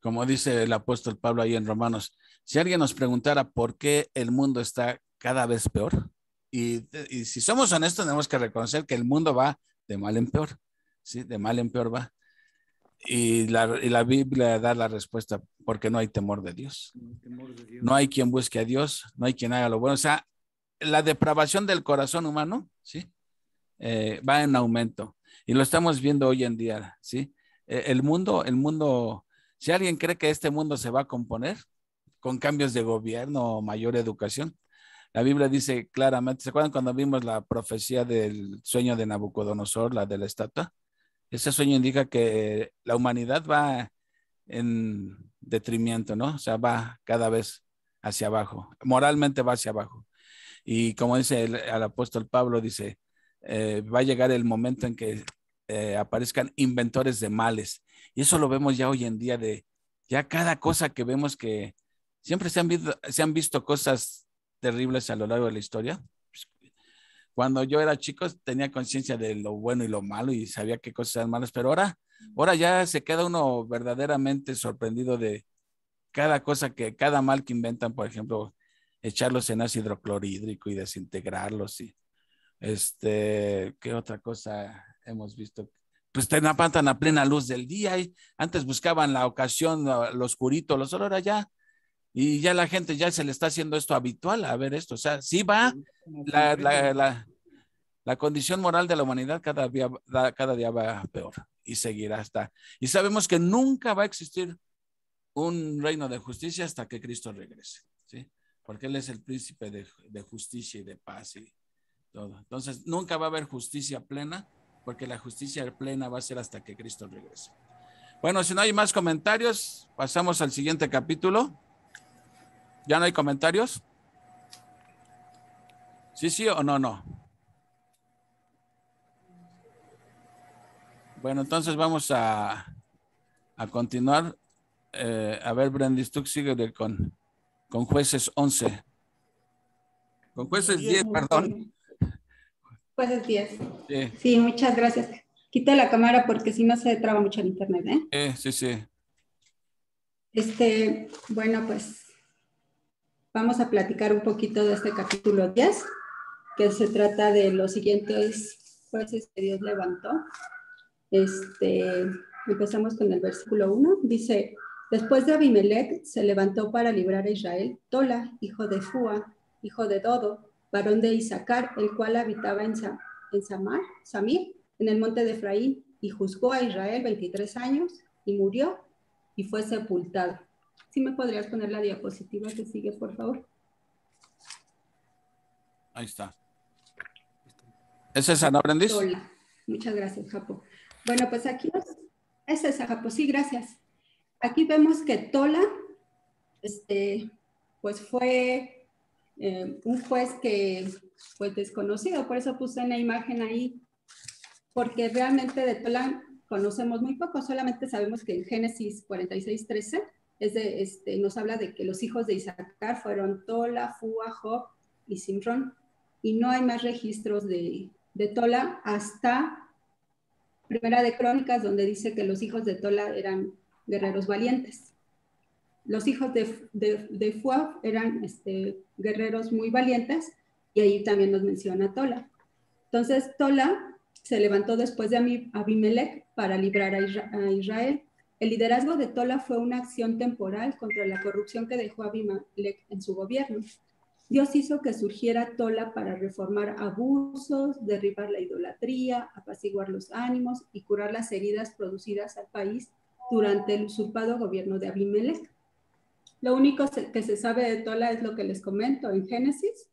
Speaker 3: Como dice el apóstol Pablo ahí en Romanos, si alguien nos preguntara por qué el mundo está cada vez peor, y si somos honestos, tenemos que reconocer que el mundo va de mal en peor, ¿sí? De mal en peor va. Y la Biblia da la respuesta, porque no hay temor de Dios. No hay quien busque a Dios, no hay quien haga lo bueno. O sea, la depravación del corazón humano, ¿sí? Va en aumento. Y lo estamos viendo hoy en día, ¿sí? El mundo, si alguien cree que este mundo se va a componer con cambios de gobierno o mayor educación, la Biblia dice claramente, ¿se acuerdan cuando vimos la profecía del sueño de Nabucodonosor, la de la estatua? Ese sueño indica que la humanidad va en detrimento, ¿no? O sea, va cada vez hacia abajo, moralmente va hacia abajo. Y como dice el apóstol Pablo, dice, va a llegar el momento en que aparezcan inventores de males. Y eso lo vemos ya hoy en día ya cada cosa que vemos que siempre se han visto cosas terribles a lo largo de la historia. Cuando yo era chico tenía conciencia de lo bueno y lo malo y sabía qué cosas eran malas, pero ahora ya se queda uno verdaderamente sorprendido de cada mal que inventan, por ejemplo, echarlos en ácido hidroclorhídrico y desintegrarlos y ¿qué otra cosa hemos visto? Pues te napatan a plena luz del día y antes buscaban la ocasión, lo oscurito, lo solo ahora ya. Y ya la gente ya se le está haciendo esto habitual a ver esto. O sea, sí va la condición moral de la humanidad cada día va peor y seguirá hasta. Y sabemos que nunca va a existir un reino de justicia hasta que Cristo regrese, ¿sí? Porque Él es el príncipe de justicia y de paz y todo. Entonces, nunca va a haber justicia plena, porque la justicia plena va a ser hasta que Cristo regrese. Bueno, si no hay más comentarios, pasamos al siguiente capítulo. ¿Ya no hay comentarios? ¿Sí o no? Bueno, entonces vamos a continuar. A ver, Brendis, tú sigue con Jueces 11. Con Jueces 10, perdón.
Speaker 5: Jueces 10.
Speaker 3: Sí.
Speaker 5: Sí, muchas gracias. Quita la cámara porque si no se traba mucho el internet, ¿eh?
Speaker 3: Sí.
Speaker 5: Bueno, pues vamos a platicar un poquito de este capítulo 10, que se trata de los siguientes jueces que Dios levantó. Empezamos con el versículo 1. Dice, después de Abimelech se levantó para librar a Israel Tola, hijo de Fua, hijo de Dodo, varón de Isaacar, el cual habitaba en Samir, en el monte de Efraín, y juzgó a Israel 23 años, y murió, y fue sepultado. ¿Sí me podrías poner la diapositiva que sigue, por favor?
Speaker 3: Ahí está. ¿Es esa, no, Brendis?
Speaker 5: Tola. Muchas gracias, Japo. Bueno, pues aquí es esa, Japo. Sí, gracias. Aquí vemos que Tola, pues fue un juez que fue desconocido, por eso puse una imagen ahí, porque realmente de Tola conocemos muy poco, solamente sabemos que en Génesis 46:13 nos habla de que los hijos de Isaacar fueron Tola, Fua, Job y Simrón, y no hay más registros de Tola hasta Primera de Crónicas, donde dice que los hijos de Tola eran guerreros valientes. Los hijos de Fua eran guerreros muy valientes, y ahí también nos menciona Tola. Entonces, Tola se levantó después de Abimelech para librar a Israel. El liderazgo de Tola fue una acción temporal contra la corrupción que dejó Abimelech en su gobierno. Dios hizo que surgiera Tola para reformar abusos, derribar la idolatría, apaciguar los ánimos y curar las heridas producidas al país durante el usurpado gobierno de Abimelech. Lo único que se sabe de Tola es lo que les comento en Génesis,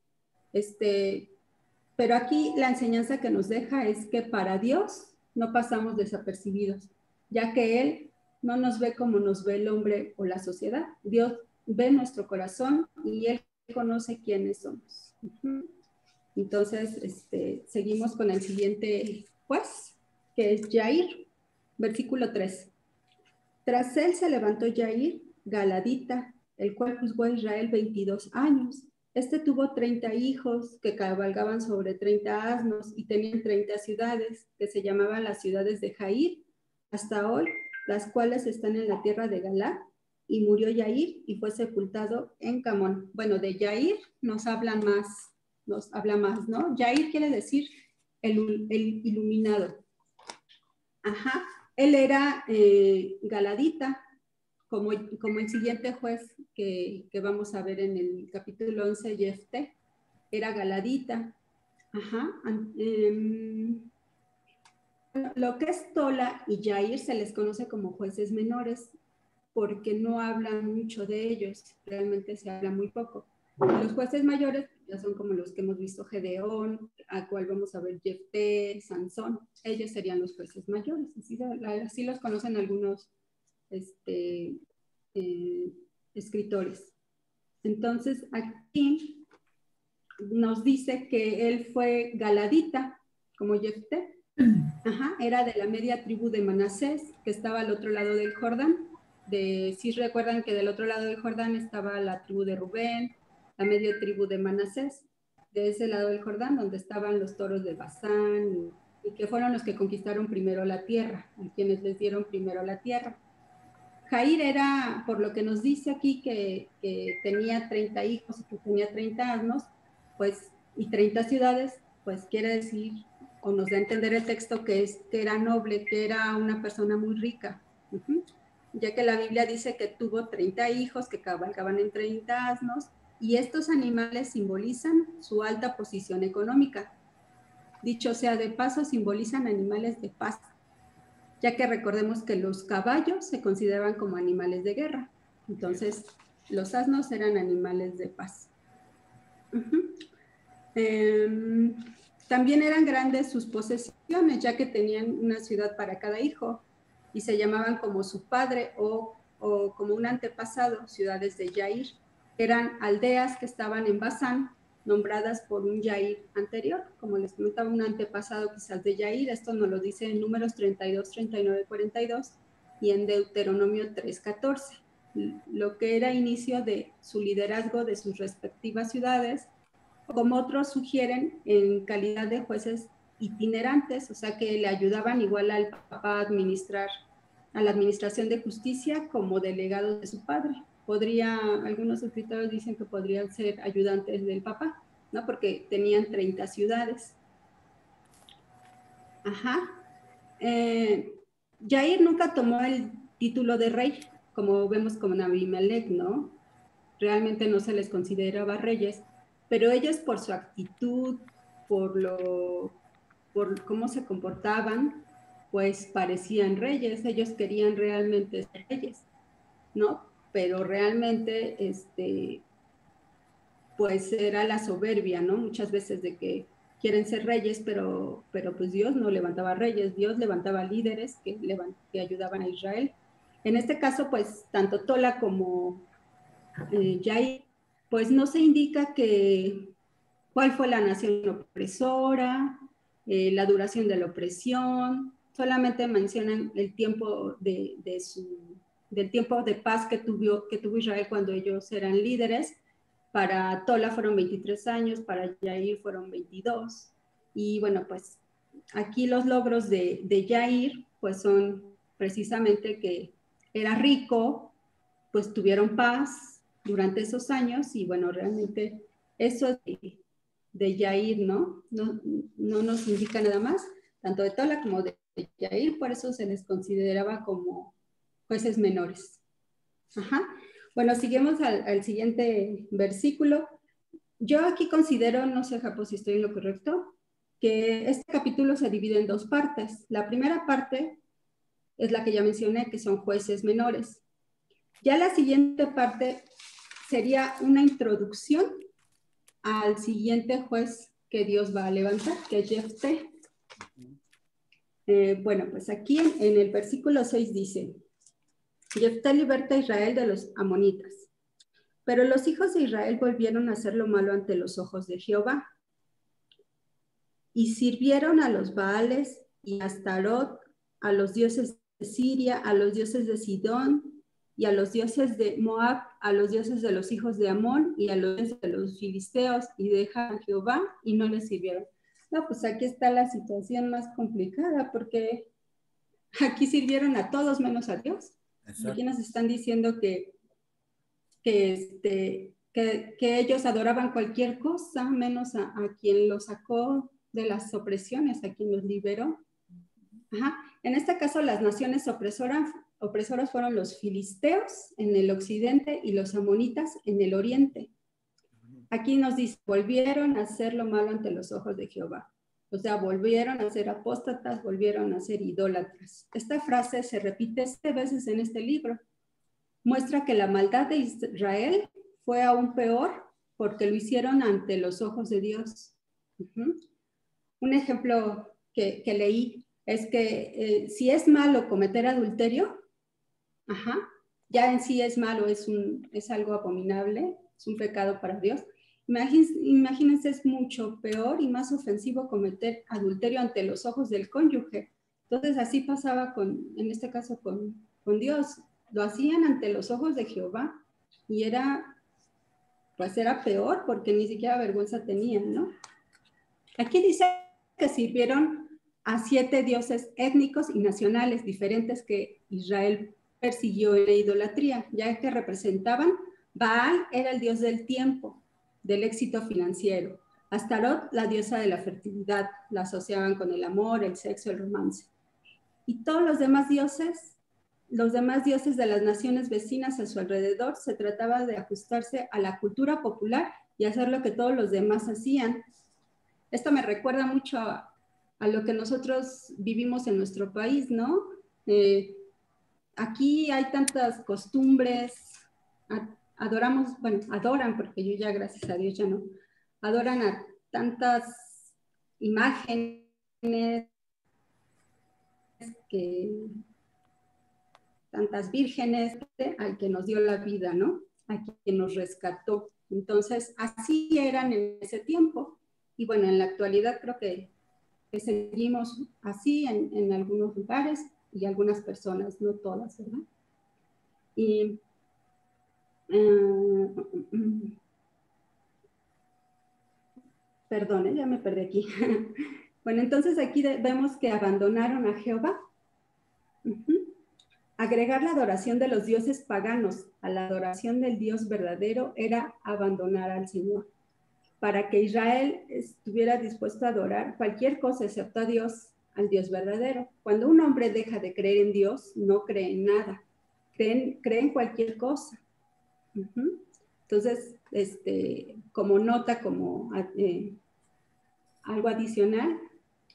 Speaker 5: pero aquí la enseñanza que nos deja es que para Dios no pasamos desapercibidos, ya que Él no nos ve como nos ve el hombre o la sociedad. Dios ve nuestro corazón y Él conoce quiénes somos. Entonces, seguimos con el siguiente juez, que es Jair, versículo 3. Tras él se levantó Jair, galadita, el cual juzgó a Israel 22 años. Este tuvo 30 hijos que cabalgaban sobre 30 asnos y tenían 30 ciudades que se llamaban las ciudades de Jair hasta hoy, las cuales están en la tierra de Galaad. Y murió Yair y fue sepultado en Camón. Bueno, de Yair nos habla más, ¿no? Yair quiere decir el iluminado. Ajá. Él era galadita, como el siguiente juez que vamos a ver en el capítulo 11, Jefté, era galadita. Ajá. Lo que es Tola y Yair se les conoce como jueces menores, porque no hablan mucho de ellos, realmente se habla muy poco. Los jueces mayores ya son como los que hemos visto, Gedeón, a cual vamos a ver Jefté, Sansón, ellos serían los jueces mayores, así los conocen algunos escritores. Entonces aquí nos dice que él fue galadita, como Jefté. Ajá, era de la media tribu de Manasés, que estaba al otro lado del Jordán. Si recuerdan que del otro lado del Jordán estaba la tribu de Rubén, la media tribu de Manasés, de ese lado del Jordán, donde estaban los toros de Basán, y que fueron los que conquistaron primero la tierra, a quienes les dieron primero la tierra. Jair era, por lo que nos dice aquí, que tenía 30 hijos y que tenía 30 asnos, pues, y 30 ciudades, pues quiere decir, o nos da a entender el texto, que era noble, que era una persona muy rica. Ya que la Biblia dice que tuvo 30 hijos que cabalgaban en 30 asnos, y estos animales simbolizan su alta posición económica. Dicho sea de paso, simbolizan animales de paz, ya que recordemos que los caballos se consideraban como animales de guerra. Entonces, los asnos eran animales de paz. También eran grandes sus posesiones, ya que tenían una ciudad para cada hijo, y se llamaban como su padre o como un antepasado, ciudades de Yair. Eran aldeas que estaban en Basán, nombradas por un Yair anterior, como les comentaba, un antepasado quizás de Yair. Esto nos lo dice en Números 32, 39, 42 y en Deuteronomio 3, 14. Lo que era inicio de su liderazgo de sus respectivas ciudades, como otros sugieren, en calidad de jueces itinerantes, o sea que le ayudaban igual al papá a la administración de justicia como delegados de su padre. Algunos escritores dicen que podrían ser ayudantes del papá, ¿no? Porque tenían 30 ciudades. Ajá. Yair nunca tomó el título de rey, como vemos con Abimelech, ¿no? Realmente no se les consideraba reyes, pero ellos por su actitud, por cómo se comportaban, pues parecían reyes. Ellos querían realmente ser reyes, ¿no? Pero realmente, pues era la soberbia, ¿no? Muchas veces de que quieren ser reyes, pero pues Dios no levantaba reyes, Dios levantaba líderes que ayudaban a Israel. En este caso, pues, tanto Tola como Yair, pues no se indica cuál fue la nación opresora, la duración de la opresión, solamente mencionan el tiempo del tiempo de paz que tuvo Israel cuando ellos eran líderes. Para Tola fueron 23 años, para Yair fueron 22. Y bueno, pues aquí los logros de Yair, pues son precisamente que era rico, pues tuvieron paz durante esos años, y bueno, realmente eso de Yair, ¿no? No nos indica nada más, tanto de Tola como de Yair, por eso se les consideraba como jueces menores. Ajá. Bueno, seguimos al siguiente versículo. Yo aquí considero, no sé, Japo, si estoy en lo correcto, que este capítulo se divide en dos partes. La primera parte es la que ya mencioné, que son jueces menores. Ya la siguiente parte sería una introducción al siguiente juez que Dios va a levantar, que es Jefté. Bueno, pues aquí en el versículo 6 dice: Jefté liberta a Israel de los amonitas. Pero los hijos de Israel volvieron a hacer lo malo ante los ojos de Jehová, y sirvieron a los Baales y a Astarot, a los dioses de Siria, a los dioses de Sidón, y a los dioses de Moab, a los dioses de los hijos de Amón y a los dioses de los filisteos, y dejaron a Jehová y no les sirvieron. No, pues aquí está la situación más complicada, porque aquí sirvieron a todos menos a Dios. Exacto. Aquí nos están diciendo que ellos adoraban cualquier cosa, menos a quien los sacó de las opresiones, a quien los liberó. Ajá. En este caso, las naciones opresoras fueron los filisteos en el occidente y los amonitas en el oriente. Aquí nos dice, volvieron a hacer lo malo ante los ojos de Jehová. O sea, volvieron a ser apóstatas, volvieron a ser idólatras. Esta frase se repite 7 veces en este libro. Muestra que la maldad de Israel fue aún peor porque lo hicieron ante los ojos de Dios. Un ejemplo que leí es que si es malo cometer adulterio, ya en sí es malo, es algo abominable, es un pecado para Dios. Imagínense, es mucho peor y más ofensivo cometer adulterio ante los ojos del cónyuge. Entonces así pasaba en este caso con Dios. Lo hacían ante los ojos de Jehová y era peor porque ni siquiera vergüenza tenían, ¿no? Aquí dice que sirvieron a 7 dioses étnicos y nacionales diferentes que Israel persiguió en la idolatría, ya que representaban, Baal era el dios del tiempo, del éxito financiero, Astarot la diosa de la fertilidad, la asociaban con el amor, el sexo, el romance. Y todos los demás dioses de las naciones vecinas a su alrededor, se trataba de ajustarse a la cultura popular y hacer lo que todos los demás hacían. Esto me recuerda mucho a lo que nosotros vivimos en nuestro país, ¿no? Aquí hay tantas costumbres, adoran, porque yo ya, gracias a Dios, ya no, adoran a tantas imágenes tantas vírgenes, al que nos dio la vida, ¿no? A quien nos rescató. Entonces, así eran en ese tiempo. Y bueno, en la actualidad creo que seguimos así en algunos lugares y algunas personas, no todas, ¿verdad? Y perdón, ya me perdí aquí. Bueno, entonces aquí vemos que abandonaron a Jehová. Agregar la adoración de los dioses paganos a la adoración del Dios verdadero era abandonar al Señor. Para que Israel estuviera dispuesto a adorar cualquier cosa excepto a Dios, al Dios verdadero. Cuando un hombre deja de creer en Dios, no cree en nada, cree en cualquier cosa. Entonces, como nota, como algo adicional,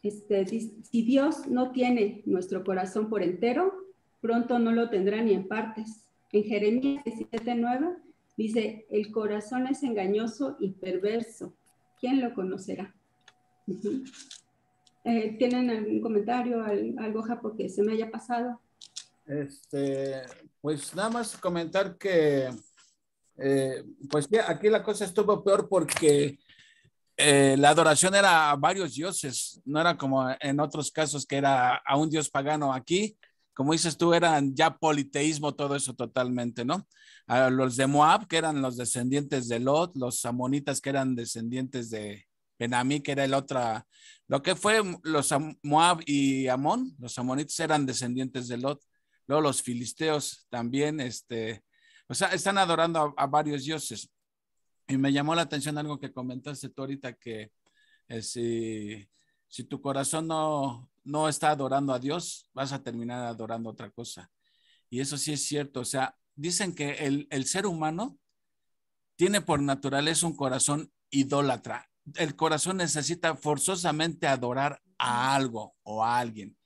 Speaker 5: si Dios no tiene nuestro corazón por entero, pronto no lo tendrá ni en partes. En Jeremías 17:9 dice, el corazón es engañoso y perverso. ¿Quién lo conocerá? ¿Tienen algún comentario, algo, Japo, que se me haya pasado?
Speaker 3: Pues nada más comentar que pues aquí la cosa estuvo peor porque la adoración era a varios dioses, no era como en otros casos que era a un dios pagano. Aquí, como dices tú, eran ya politeísmo, todo eso totalmente, ¿no? A los de Moab, que eran los descendientes de Lot, los amonitas, que eran descendientes de Benamí, que era lo que fue los Moab y Amón, los amonitas eran descendientes de Lot. Luego los filisteos también, o sea, están adorando a varios dioses. Y me llamó la atención algo que comentaste tú ahorita, que si tu corazón no está adorando a Dios, vas a terminar adorando otra cosa. Y eso sí es cierto. O sea, dicen que el ser humano tiene por naturaleza un corazón idólatra. El corazón necesita forzosamente adorar a algo o a alguien.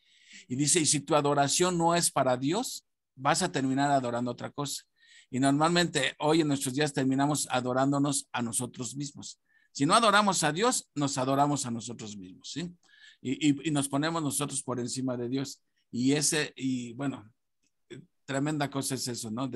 Speaker 3: Y dice, y si tu adoración no es para Dios, vas a terminar adorando otra cosa. Y normalmente hoy en nuestros días terminamos adorándonos a nosotros mismos. Si no adoramos a Dios, nos adoramos a nosotros mismos, ¿sí? Y nos ponemos nosotros por encima de Dios. Y bueno, tremenda cosa es eso, ¿no?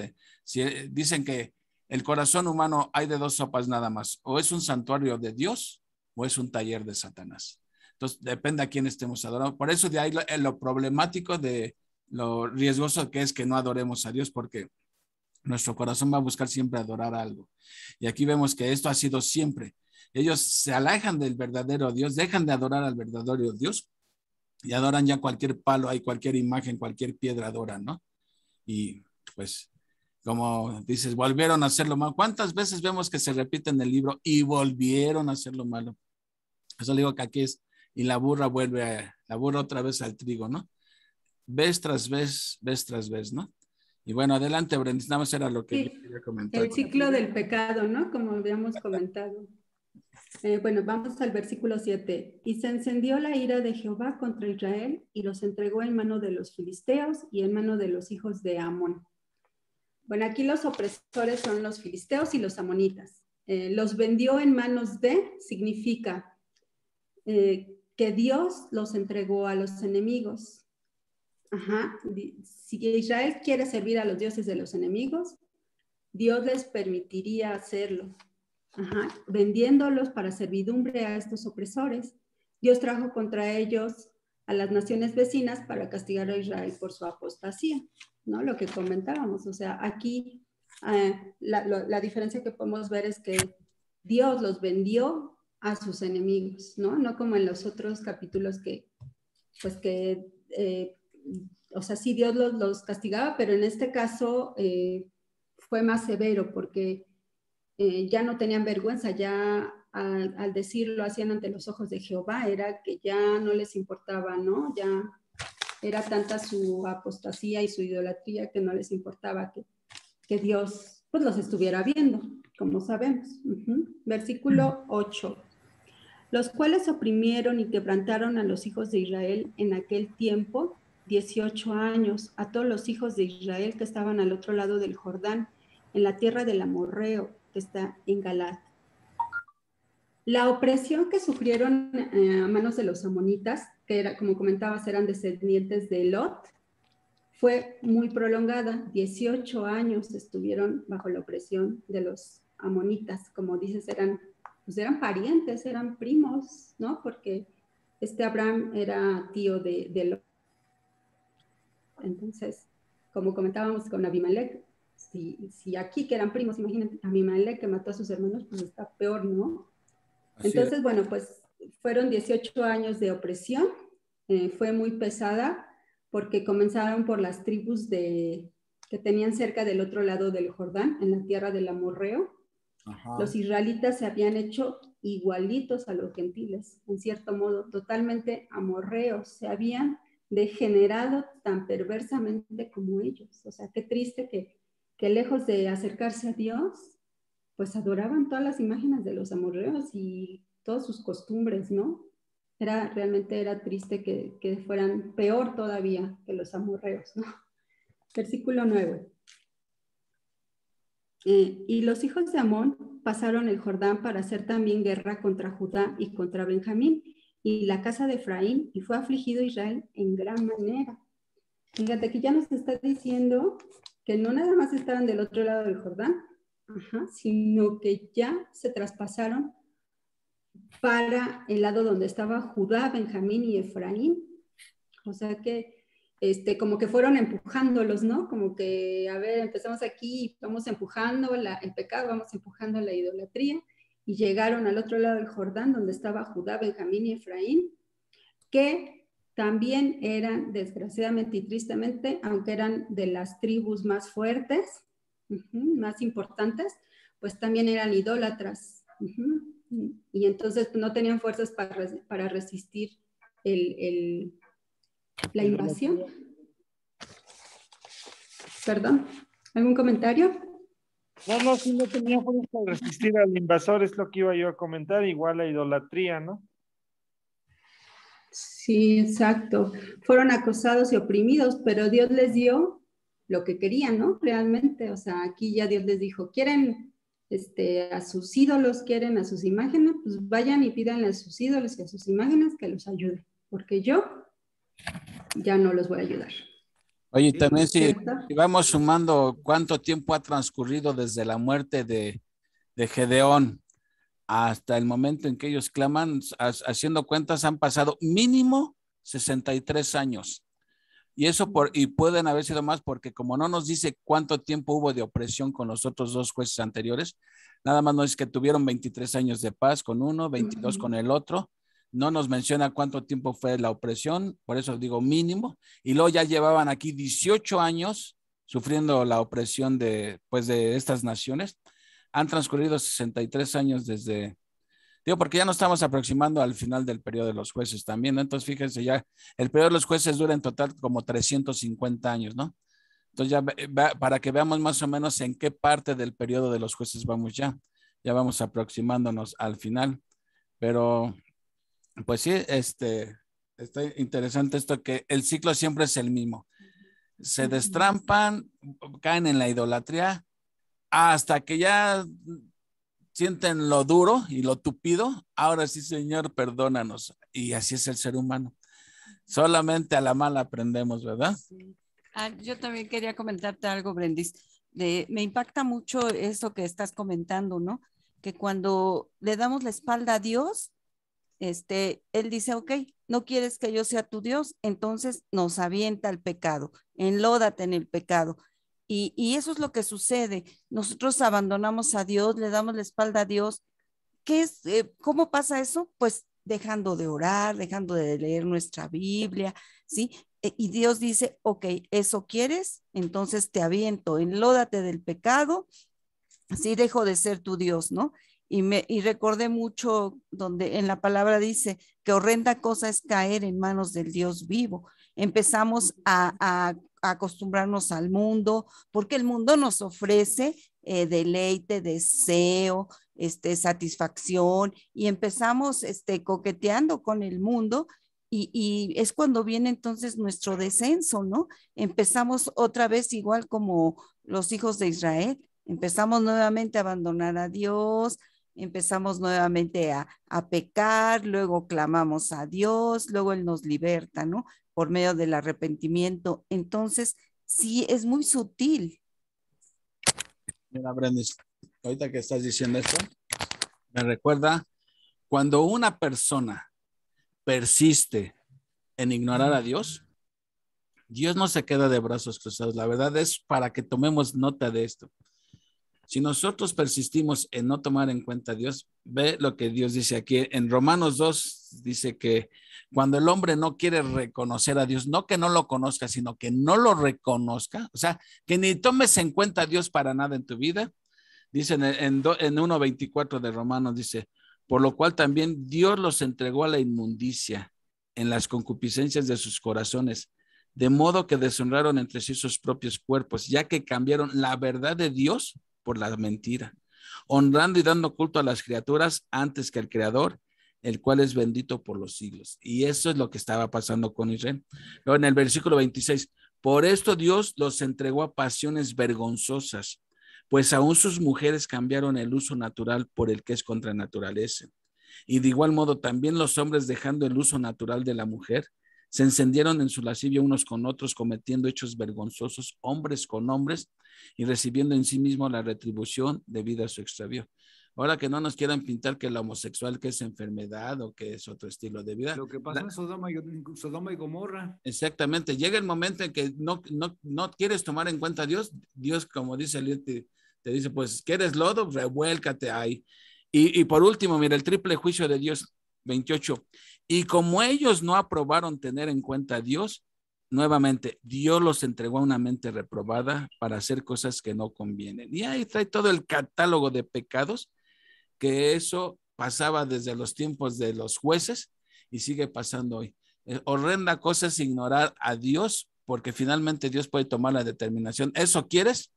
Speaker 3: Dicen que el corazón humano hay de 2 sopas nada más. O es un santuario de Dios o es un taller de Satanás. Entonces, depende a quién estemos adorando. Por eso de ahí lo problemático de lo riesgoso que es que no adoremos a Dios, porque Nuestro corazón va a buscar siempre adorar algo. Y aquí vemos que esto ha sido siempre. Ellos se alejan del verdadero Dios, dejan de adorar al verdadero Dios y adoran ya cualquier palo, hay cualquier imagen, cualquier piedra adoran, ¿no? Y pues, como dices, volvieron a hacer lo malo. ¿Cuántas veces vemos que se repite en el libro y volvieron a hacer lo malo? Eso le digo que aquí es, y la burra la burra otra vez al trigo, ¿no? Vez tras vez, ¿no? Y bueno, adelante, Brendis, nada más era lo que yo quería comentar.
Speaker 5: El ciclo del pecado, ¿no? Como habíamos comentado. Bueno, vamos al versículo 7. Y se encendió la ira de Jehová contra Israel y los entregó en mano de los filisteos y en mano de los hijos de Amón. Bueno, aquí los opresores son los filisteos y los amonitas. Los vendió en manos de, significa que Dios los entregó a los enemigos. Ajá. Si Israel quiere servir a los dioses de los enemigos, Dios les permitiría hacerlo. Ajá. Vendiéndolos para servidumbre a estos opresores, Dios trajo contra ellos a las naciones vecinas para castigar a Israel por su apostasía, ¿no? Lo que comentábamos, o sea, aquí la diferencia que podemos ver es que Dios los vendió a sus enemigos, ¿no? No como en los otros capítulos o sea, sí Dios los castigaba, pero en este caso fue más severo porque ya no tenían vergüenza, ya al decirlo hacían ante los ojos de Jehová, era que ya no les importaba, ¿no? Ya era tanta su apostasía y su idolatría que no les importaba que Dios pues los estuviera viendo, como sabemos. Versículo 8. Los cuales oprimieron y quebrantaron a los hijos de Israel en aquel tiempo, 18 años, a todos los hijos de Israel que estaban al otro lado del Jordán, en la tierra del Amorreo, que está en Galaad. La opresión que sufrieron a manos de los amonitas, que era, como comentabas, eran descendientes de Lot, fue muy prolongada. 18 años estuvieron bajo la opresión de los amonitas. Como dices, eran parientes, eran primos, ¿no? Porque Abraham era tío de Lot. Entonces, como comentábamos con Abimelech, si aquí que eran primos, imagínate, Abimelech que mató a sus hermanos, pues está peor, ¿no? Entonces, bueno, pues fueron 18 años de opresión, fue muy pesada porque comenzaron por las tribus que tenían cerca del otro lado del Jordán, en la tierra del Amorreo. Ajá. Los israelitas se habían hecho igualitos a los gentiles, en cierto modo, totalmente amorreos, se habían degenerado tan perversamente como ellos. O sea, qué triste que lejos de acercarse a Dios, pues adoraban todas las imágenes de los amorreos y todas sus costumbres, ¿no? Realmente era triste que fueran peor todavía que los amorreos, ¿no? Versículo 9. Y los hijos de Amón pasaron el Jordán para hacer también guerra contra Judá y contra Benjamín y la casa de Efraín, y fue afligido Israel en gran manera. Fíjate que ya nos está diciendo que no nada más estaban del otro lado del Jordán, sino que ya se traspasaron para el lado donde estaba Judá, Benjamín y Efraín. O sea que como que fueron empujándolos, ¿no? Como que, a ver, empezamos aquí, vamos empujando el pecado, vamos empujando la idolatría, y llegaron al otro lado del Jordán, donde estaba Judá, Benjamín y Efraín, que también eran, desgraciadamente y tristemente, aunque eran de las tribus más fuertes, más importantes, pues también eran idólatras. Y entonces no tenían fuerzas para resistir la invasión. ¿Perdón? ¿Algún comentario?
Speaker 7: No, si no tenía fuerzas para resistir al invasor, es lo que iba yo a comentar, igual la idolatría, ¿no?
Speaker 5: Sí, exacto. Fueron acosados y oprimidos, pero Dios les dio lo que querían, ¿no? Realmente, o sea, aquí ya Dios les dijo, ¿quieren a sus ídolos, quieren a sus imágenes? Pues vayan y pídanle a sus ídolos y a sus imágenes que los ayuden, porque yo ya no los voy a ayudar.
Speaker 3: Oye, también si vamos sumando cuánto tiempo ha transcurrido desde la muerte de Gedeón hasta el momento en que ellos claman, haciendo cuentas, han pasado mínimo 63 años. Y eso y pueden haber sido más porque como no nos dice cuánto tiempo hubo de opresión con los otros dos jueces anteriores, nada más nos dice que tuvieron 23 años de paz con uno, 22 con el otro. No nos menciona cuánto tiempo fue la opresión, por eso digo mínimo. Y luego ya llevaban aquí 18 años sufriendo la opresión de estas naciones. Han transcurrido 63 años desde, digo, porque ya nos estamos aproximando al final del periodo de los jueces también, ¿no? Entonces, fíjense, ya el periodo de los jueces dura en total como 350 años, ¿no? Entonces, ya para que veamos más o menos en qué parte del periodo de los jueces vamos ya. Ya vamos aproximándonos al final. Pero, pues sí, está interesante esto que el ciclo siempre es el mismo. Se destrampan, caen en la idolatría, hasta que ya sienten lo duro y lo tupido. Ahora sí, Señor, perdónanos. Y así es el ser humano. Solamente a la mala aprendemos, ¿verdad?
Speaker 4: Sí. Yo también quería comentarte algo, Brendis. Me impacta mucho eso que estás comentando, ¿no? Que cuando le damos la espalda a Dios, Él dice, ok, no quieres que yo sea tu Dios, entonces nos avienta al pecado, enlódate en el pecado. Y eso es lo que sucede. Nosotros abandonamos a Dios, le damos la espalda a Dios. ¿Cómo pasa eso? Pues dejando de orar, dejando de leer nuestra Biblia, ¿sí? Y Dios dice, ok, ¿eso quieres? Entonces te aviento, enlódate del pecado, así dejo de ser tu Dios, ¿no? Y recordé mucho donde en la palabra dice que horrenda cosa es caer en manos del Dios vivo. Empezamos a acostumbrarnos al mundo, porque el mundo nos ofrece deleite, deseo, satisfacción, y empezamos coqueteando con el mundo. Y es cuando viene entonces nuestro descenso, ¿no? Empezamos otra vez igual como los hijos de Israel. Empezamos nuevamente a abandonar a Dios, empezamos nuevamente a pecar, luego clamamos a Dios, luego Él nos liberta, ¿no? Por medio del arrepentimiento. Entonces, sí, es muy sutil.
Speaker 3: Mira, Brendis, ahorita que estás diciendo esto, me recuerda cuando una persona persiste en ignorar a Dios, Dios no se queda de brazos cruzados. La verdad es para que tomemos nota de esto. Si nosotros persistimos en no tomar en cuenta a Dios, ve lo que Dios dice aquí. En Romanos 2 dice que cuando el hombre no quiere reconocer a Dios, no que no lo conozca, sino que no lo reconozca, o sea, que ni tomes en cuenta a Dios para nada en tu vida. Dice en 1:24 de Romanos, dice, por lo cual también Dios los entregó a la inmundicia en las concupiscencias de sus corazones, de modo que deshonraron entre sí sus propios cuerpos, ya que cambiaron la verdad de Dios por la mentira, honrando y dando culto a las criaturas antes que al Creador, el cual es bendito por los siglos. Y eso es lo que estaba pasando con Israel. Luego en el versículo 26, por esto Dios los entregó a pasiones vergonzosas, pues aún sus mujeres cambiaron el uso natural por el que es contra naturaleza. Y de igual modo también los hombres, dejando el uso natural de la mujer, se encendieron en su lascivia unos con otros, cometiendo hechos vergonzosos, hombres con hombres, y recibiendo en sí mismo la retribución debida a su extravío. Ahora que no nos quieran pintar que la homosexual que es enfermedad o que es otro estilo de vida.
Speaker 1: Lo que pasó en Sodoma y Gomorra.
Speaker 3: Exactamente. Llega el momento en que no quieres tomar en cuenta a Dios. Dios, como dice el te dice, pues, ¿quieres lodo? Revuélcate ahí. Y por último, mira, el triple juicio de Dios, 28. Y como ellos no aprobaron tener en cuenta a Dios, nuevamente, Dios los entregó a una mente reprobada para hacer cosas que no convienen. Y ahí trae todo el catálogo de pecados, que eso pasaba desde los tiempos de los jueces y sigue pasando hoy. Horrenda cosa es ignorar a Dios, porque finalmente Dios puede tomar la determinación. ¿Eso quieres?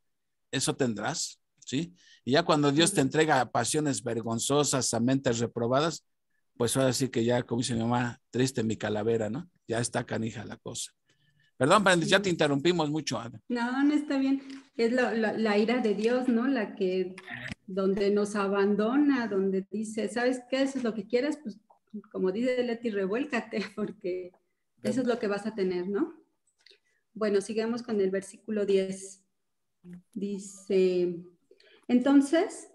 Speaker 3: Eso tendrás, ¿sí? Y ya cuando Dios te entrega a pasiones vergonzosas, a mentes reprobadas, pues ahora sí que ya, como dice mi mamá, triste mi calavera, ¿no? Ya está canija la cosa. Perdón, Brendis, ya te interrumpimos mucho, Ana.
Speaker 5: No, no está bien. Es la ira de Dios, ¿no? La que, donde nos abandona, donde dice, ¿sabes qué? Eso es lo que quieres, pues como dice Leti, revuélcate, porque eso es lo que vas a tener, ¿no? Bueno, sigamos con el versículo 10. Dice, entonces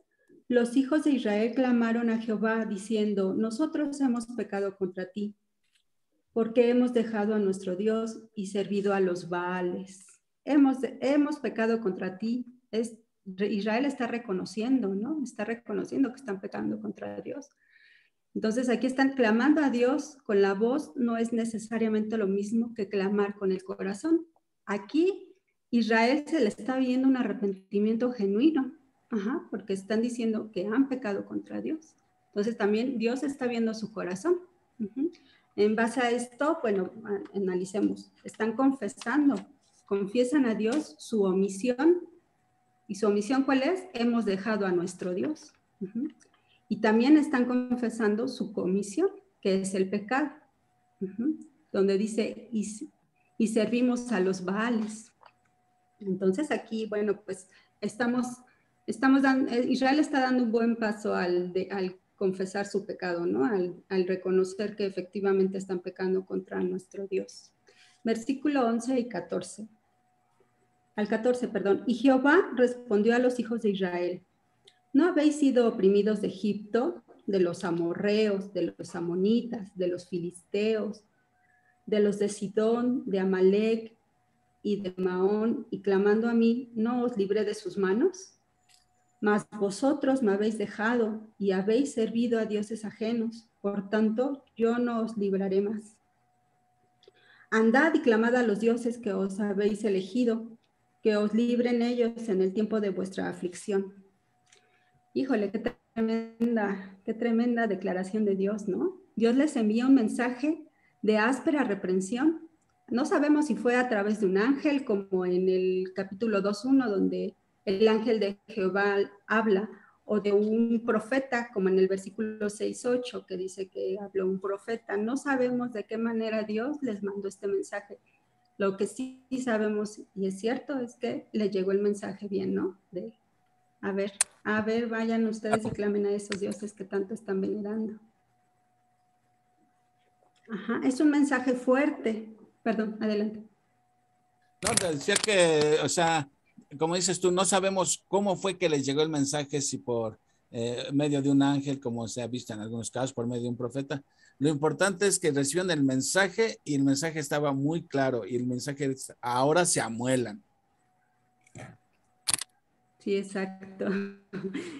Speaker 5: los hijos de Israel clamaron a Jehová diciendo, nosotros hemos pecado contra ti, porque hemos dejado a nuestro Dios y servido a los Baales. Hemos pecado contra ti. Israel está reconociendo, ¿no? Está reconociendo que están pecando contra Dios. Entonces aquí están clamando a Dios con la voz, no es necesariamente lo mismo que clamar con el corazón. Aquí Israel se le está viendo un arrepentimiento genuino, porque están diciendo que han pecado contra Dios. Entonces también Dios está viendo su corazón. En base a esto, bueno, analicemos. Están confesando, confiesan a Dios su omisión. ¿Y su omisión cuál es? Hemos dejado a nuestro Dios. Y también están confesando su comisión, que es el pecado. Donde dice, y servimos a los Baales. Entonces aquí, bueno, pues Israel está dando un buen paso al confesar su pecado, ¿no? Al reconocer que efectivamente están pecando contra nuestro Dios. Versículo 11 y 14. Al 14, perdón. Y Jehová respondió a los hijos de Israel: ¿no habéis sido oprimidos de Egipto, de los amorreos, de los amonitas, de los filisteos, de los de Sidón, de Amalec y de Maón, y clamando a mí, no os libré de sus manos? Mas vosotros me habéis dejado y habéis servido a dioses ajenos, por tanto yo no os libraré más. Andad y clamad a los dioses que os habéis elegido, que os libren ellos en el tiempo de vuestra aflicción. Híjole, qué tremenda declaración de Dios, ¿no? Dios les envía un mensaje de áspera reprensión. No sabemos si fue a través de un ángel, como en el capítulo 2:1, donde el ángel de Jehová habla, o de un profeta, como en el versículo 6:8, que dice que habló un profeta. No sabemos de qué manera Dios les mandó este mensaje. Lo que sí sabemos, y es cierto, es que le llegó el mensaje bien, ¿no? A ver, vayan ustedes y clamen a esos dioses que tanto están venerando. Es un mensaje fuerte. Perdón, adelante.
Speaker 3: No, te decía que, o sea, como dices tú, no sabemos cómo fue que les llegó el mensaje, si por medio de un ángel, como se ha visto en algunos casos, por medio de un profeta. Lo importante es que reciben el mensaje y el mensaje estaba muy claro y el mensaje es, ahora se amuelan.
Speaker 5: Sí, exacto.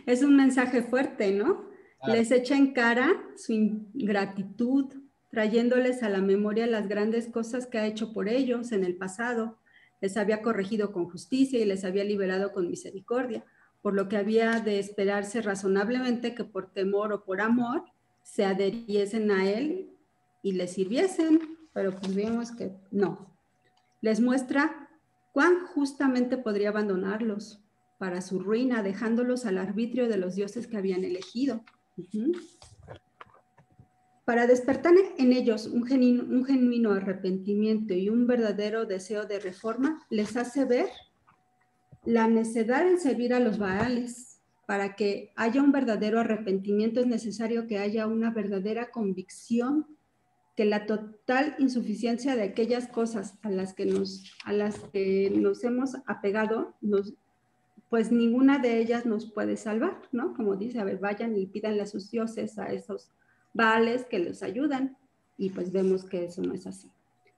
Speaker 5: Es un mensaje fuerte, ¿no? Claro. Les echa en cara su ingratitud, trayéndoles a la memoria las grandes cosas que ha hecho por ellos en el pasado. Les había corregido con justicia y les había liberado con misericordia, por lo que había de esperarse razonablemente que por temor o por amor se adheriesen a él y le sirviesen, pero pues vemos que no. Les muestra cuán justamente podría abandonarlos para su ruina, dejándolos al arbitrio de los dioses que habían elegido. Para despertar en ellos un genuino arrepentimiento y un verdadero deseo de reforma, les hace ver la necedad en servir a los Baales. Para que haya un verdadero arrepentimiento es necesario que haya una verdadera convicción que la total insuficiencia de aquellas cosas a las que nos hemos apegado, pues ninguna de ellas nos puede salvar, ¿no? Como dice, a ver, vayan y pídanle a sus dioses, a esos Baales que los ayudan, y pues vemos que eso no es así.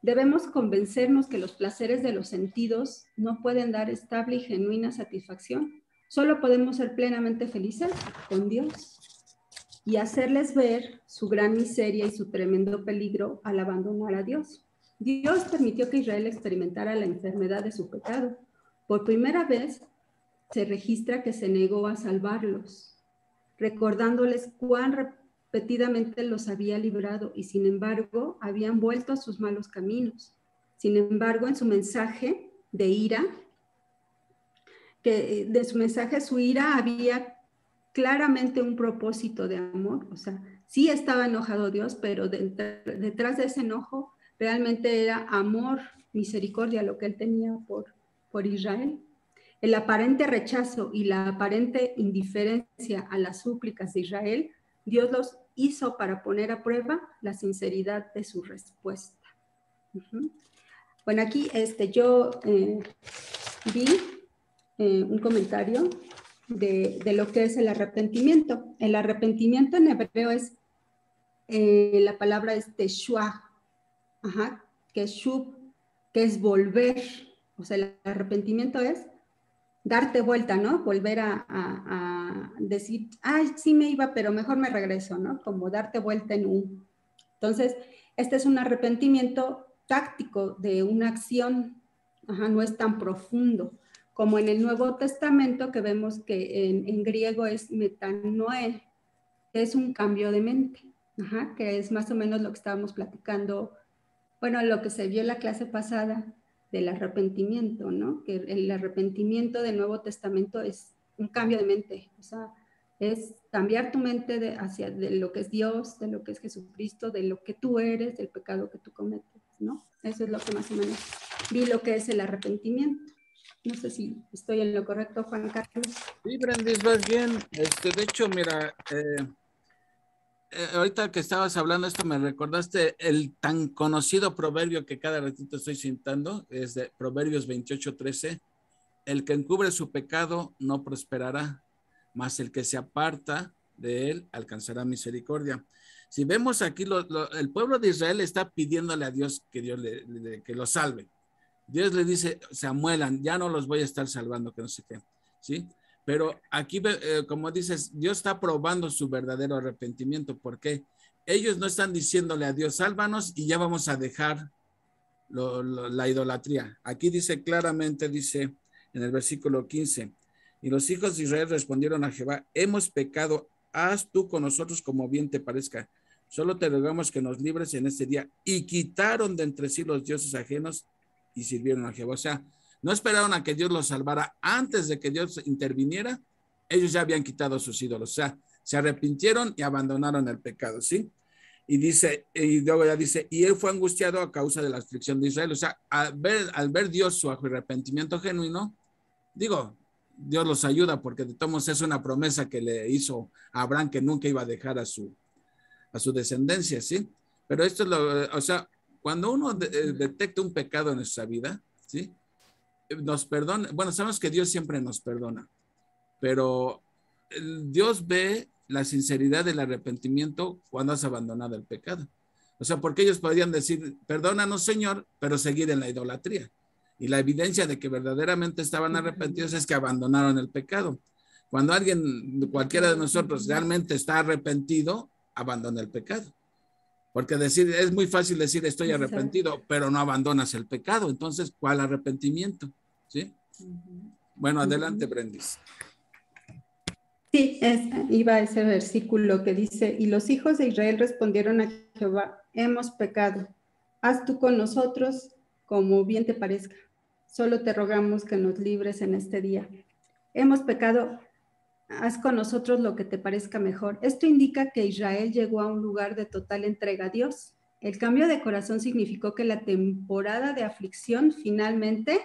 Speaker 5: Debemos convencernos que los placeres de los sentidos no pueden dar estable y genuina satisfacción. Solo podemos ser plenamente felices con Dios y hacerles ver su gran miseria y su tremendo peligro al abandonar a Dios. Dios permitió que Israel experimentara la enfermedad de su pecado. Por primera vez se registra que se negó a salvarlos, recordándoles cuán repetidamente los había librado y sin embargo habían vuelto a sus malos caminos. Sin embargo, en su mensaje de ira, su ira había claramente un propósito de amor. O sea, sí estaba enojado Dios, pero detrás de ese enojo realmente era amor, misericordia, lo que él tenía por Israel. El aparente rechazo y la aparente indiferencia a las súplicas de Israel, Dios los hizo para poner a prueba la sinceridad de su respuesta. Bueno, aquí yo vi un comentario de lo que es el arrepentimiento. El arrepentimiento en hebreo es, la palabra es teshuah, que es shub, que es volver. O sea, el arrepentimiento es darte vuelta, ¿no? Volver a decir, ay, sí me iba, pero mejor me regreso, ¿no? Como darte vuelta en un. Entonces, este es un arrepentimiento táctico de una acción, no es tan profundo como en el Nuevo Testamento, que vemos que en griego es metanoe, que es un cambio de mente, que es más o menos lo que estábamos platicando, bueno, lo que se vio en la clase pasada del arrepentimiento, ¿no? Que el arrepentimiento del Nuevo Testamento es un cambio de mente, o sea, es cambiar tu mente hacia de lo que es Dios, de lo que es Jesucristo, de lo que tú eres, del pecado que tú cometes, ¿no? Eso es lo que más o menos vi lo que es el arrepentimiento. No sé si estoy en lo correcto, Juan Carlos.
Speaker 3: Sí, Brendis, vas bien. De hecho, mira, ahorita que estabas hablando esto, me recordaste el tan conocido proverbio que cada ratito estoy citando, es de Proverbios 28:13. El que encubre su pecado no prosperará, mas el que se aparta de él alcanzará misericordia. Si vemos aquí, el pueblo de Israel está pidiéndole a Dios que Dios que lo salve. Dios le dice, se amuelan, ya no los voy a estar salvando, que no sé qué, ¿sí? Pero aquí, como dices, Dios está probando su verdadero arrepentimiento, porque ellos no están diciéndole a Dios, sálvanos y ya vamos a dejar la idolatría. Aquí dice claramente, dice en el versículo 15, y los hijos de Israel respondieron a Jehová, hemos pecado, haz tú con nosotros como bien te parezca. Solo te rogamos que nos libres en este día. Y quitaron de entre sí los dioses ajenos y sirvieron a Jehová. O sea, no esperaron a que Dios los salvara antes de que Dios interviniera. Ellos ya habían quitado sus ídolos. O sea, se arrepintieron y abandonaron el pecado, ¿sí? Y dice, y luego ya dice, y él fue angustiado a causa de la aflicción de Israel. O sea, al ver Dios su arrepentimiento genuino, digo, Dios los ayuda, porque de todos modos es una promesa que le hizo a Abraham, que nunca iba a dejar a su descendencia, ¿sí? Pero esto es o sea, cuando uno detecta un pecado en nuestra vida, ¿sí? Nos perdona, bueno, sabemos que Dios siempre nos perdona, pero Dios ve la sinceridad del arrepentimiento cuando has abandonado el pecado. O sea, porque ellos podrían decir, perdónanos, Señor, pero seguir en la idolatría. Y la evidencia de que verdaderamente estaban arrepentidos es que abandonaron el pecado. Cuando alguien, cualquiera de nosotros, realmente está arrepentido, abandona el pecado. Porque es muy fácil decir estoy arrepentido, pero no abandonas el pecado. Entonces, ¿cuál arrepentimiento? ¿Sí? Bueno, adelante, Brendis.
Speaker 5: Sí, iba a ese versículo que dice, y los hijos de Israel respondieron a Jehová, hemos pecado, haz tú con nosotros como bien te parezca. Solo te rogamos que nos libres en este día. Hemos pecado, haz con nosotros lo que te parezca mejor. Esto indica que Israel llegó a un lugar de total entrega a Dios. El cambio de corazón significó que la temporada de aflicción finalmente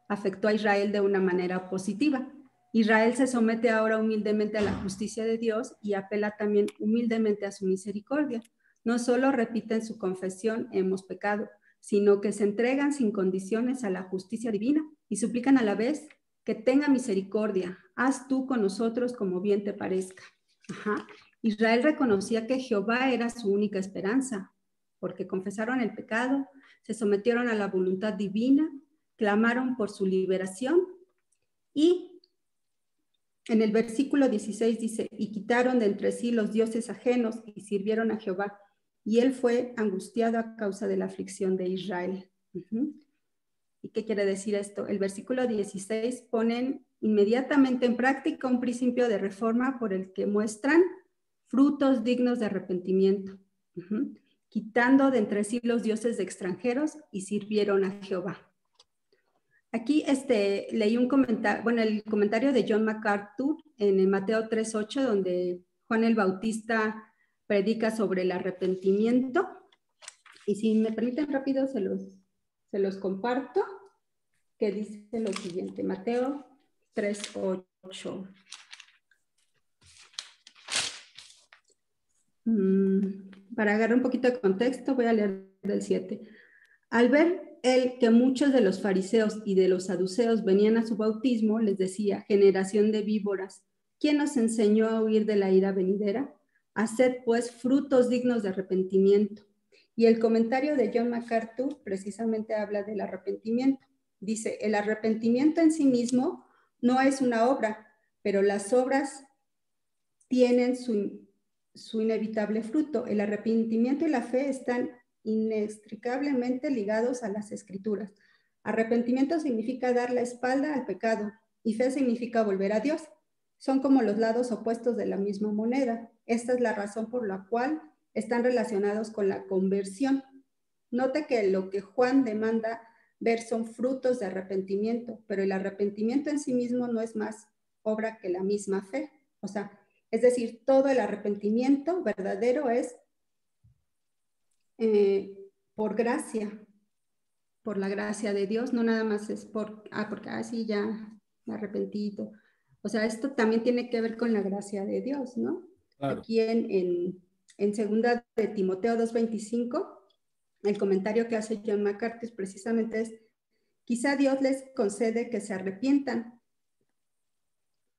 Speaker 5: afectó a Israel de una manera positiva. Israel se somete ahora humildemente a la justicia de Dios y apela también humildemente a su misericordia. No solo repiten su confesión, hemos pecado, sino que se entregan sin condiciones a la justicia divina y suplican a la vez que tenga misericordia, haz tú con nosotros como bien te parezca. Israel reconocía que Jehová era su única esperanza, porque confesaron el pecado, se sometieron a la voluntad divina, clamaron por su liberación y en el versículo 16 dice, y quitaron de entre sí los dioses ajenos y sirvieron a Jehová, y él fue angustiado a causa de la aflicción de Israel. ¿Y qué quiere decir esto? El versículo 16 ponen inmediatamente en práctica un principio de reforma por el que muestran frutos dignos de arrepentimiento, quitando de entre sí los dioses de extranjeros y sirvieron a Jehová. Aquí leí un comentario, bueno, el comentario de John MacArthur en el Mateo 3:8, donde Juan el Bautista predica sobre el arrepentimiento. Y si me permiten rápido, se los comparto, que dice lo siguiente, Mateo 3:8. Para agarrar un poquito de contexto, voy a leer del 7. Al ver él que muchos de los fariseos y de los saduceos venían a su bautismo, les decía, generación de víboras, ¿quién os enseñó a huir de la ira venidera? Haced pues frutos dignos de arrepentimiento. Y el comentario de John MacArthur precisamente habla del arrepentimiento. Dice, el arrepentimiento en sí mismo no es una obra, pero las obras tienen su inevitable fruto. El arrepentimiento y la fe están inextricablemente ligados a las Escrituras. Arrepentimiento significa dar la espalda al pecado y fe significa volver a Dios. Son como los lados opuestos de la misma moneda. Esta es la razón por la cual están relacionados con la conversión. Note que lo que Juan demanda ver son frutos de arrepentimiento, pero el arrepentimiento en sí mismo no es más obra que la misma fe. O sea, es decir, todo el arrepentimiento verdadero es por gracia, por la gracia de Dios, no nada más es porque sí, ya me arrepentí. O sea, esto también tiene que ver con la gracia de Dios, ¿no? Claro. Aquí en segunda de Timoteo 2:25, el comentario que hace John MacArthur precisamente es, quizá Dios les concede que se arrepientan.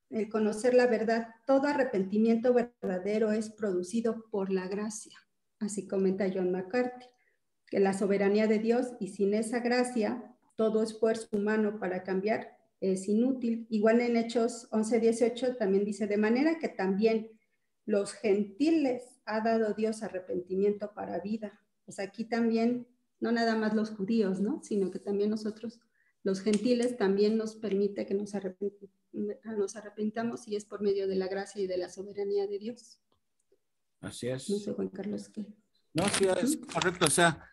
Speaker 5: El conocer la verdad, todo arrepentimiento verdadero es producido por la gracia. Así comenta John MacArthur, que la soberanía de Dios y sin esa gracia, todo esfuerzo humano para cambiar es inútil. Igual en Hechos 11:18 también dice, de manera que también los gentiles ha dado Dios arrepentimiento para vida. Pues aquí también, no nada más los judíos, ¿no? Sino que también nosotros, los gentiles, también nos permite que nos arrepentamos y es por medio de la gracia y de la soberanía de Dios.
Speaker 3: Así es.
Speaker 5: No sé, Juan Carlos, ¿qué?
Speaker 3: No, sí, es correcto. O sea,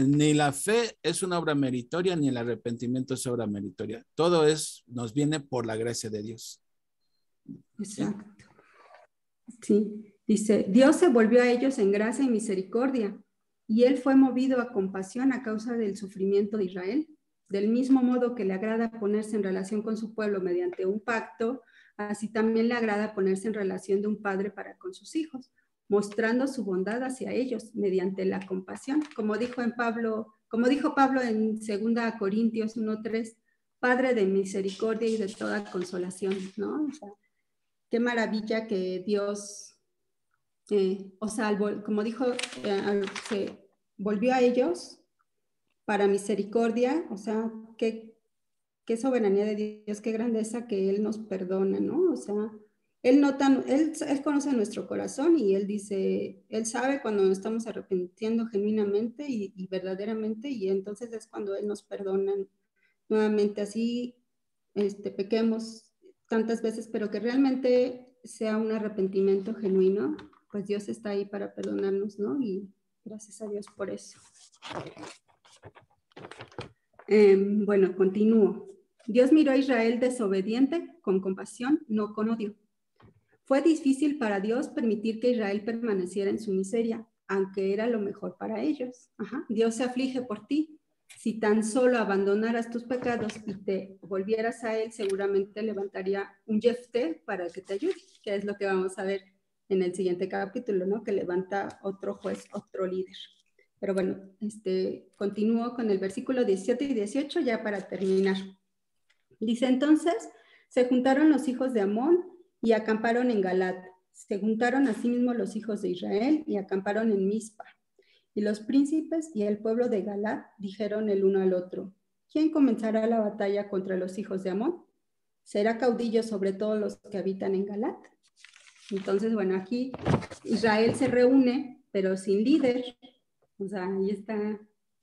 Speaker 3: ni la fe es una obra meritoria, ni el arrepentimiento es obra meritoria. Todo nos viene por la gracia de Dios.
Speaker 5: Exacto. Sí, dice, Dios se volvió a ellos en gracia y misericordia, y Él fue movido a compasión a causa del sufrimiento de Israel. Del mismo modo que le agrada ponerse en relación con su pueblo mediante un pacto, así también le agrada ponerse en relación de un padre para con sus hijos, mostrando su bondad hacia ellos mediante la compasión. Como dijo Pablo en 2 Corintios 1:3, Padre de misericordia y de toda consolación, ¿no? O sea, qué maravilla que Dios, como dijo, se volvió a ellos para misericordia, o sea, qué soberanía de Dios, qué grandeza que Él nos perdona, ¿no? O sea, Él conoce nuestro corazón y Él dice, Él sabe cuando nos estamos arrepintiendo genuinamente y verdaderamente, y entonces es cuando Él nos perdona nuevamente. Así pequemos tantas veces, pero que realmente sea un arrepentimiento genuino, pues Dios está ahí para perdonarnos, ¿no? Y gracias a Dios por eso. Bueno, continúo. Dios miró a Israel desobediente con compasión, no con odio. Fue difícil para Dios permitir que Israel permaneciera en su miseria, aunque era lo mejor para ellos. Dios se aflige por ti. Si tan solo abandonaras tus pecados y te volvieras a Él, seguramente levantaría un Jefté para que te ayude, que es lo que vamos a ver en el siguiente capítulo, ¿no? Que levanta otro juez, otro líder. Pero bueno, continúo con el versículo 17 y 18 ya para terminar. Dice, entonces se juntaron los hijos de Amón y acamparon en Galat. Se juntaron asimismo los hijos de Israel y acamparon en Mizpa. Y los príncipes y el pueblo de Galat dijeron el uno al otro, ¿quién comenzará la batalla contra los hijos de Amón? ¿Será caudillo sobre todos los que habitan en Galat? Entonces, bueno, aquí Israel se reúne, pero sin líder. O sea,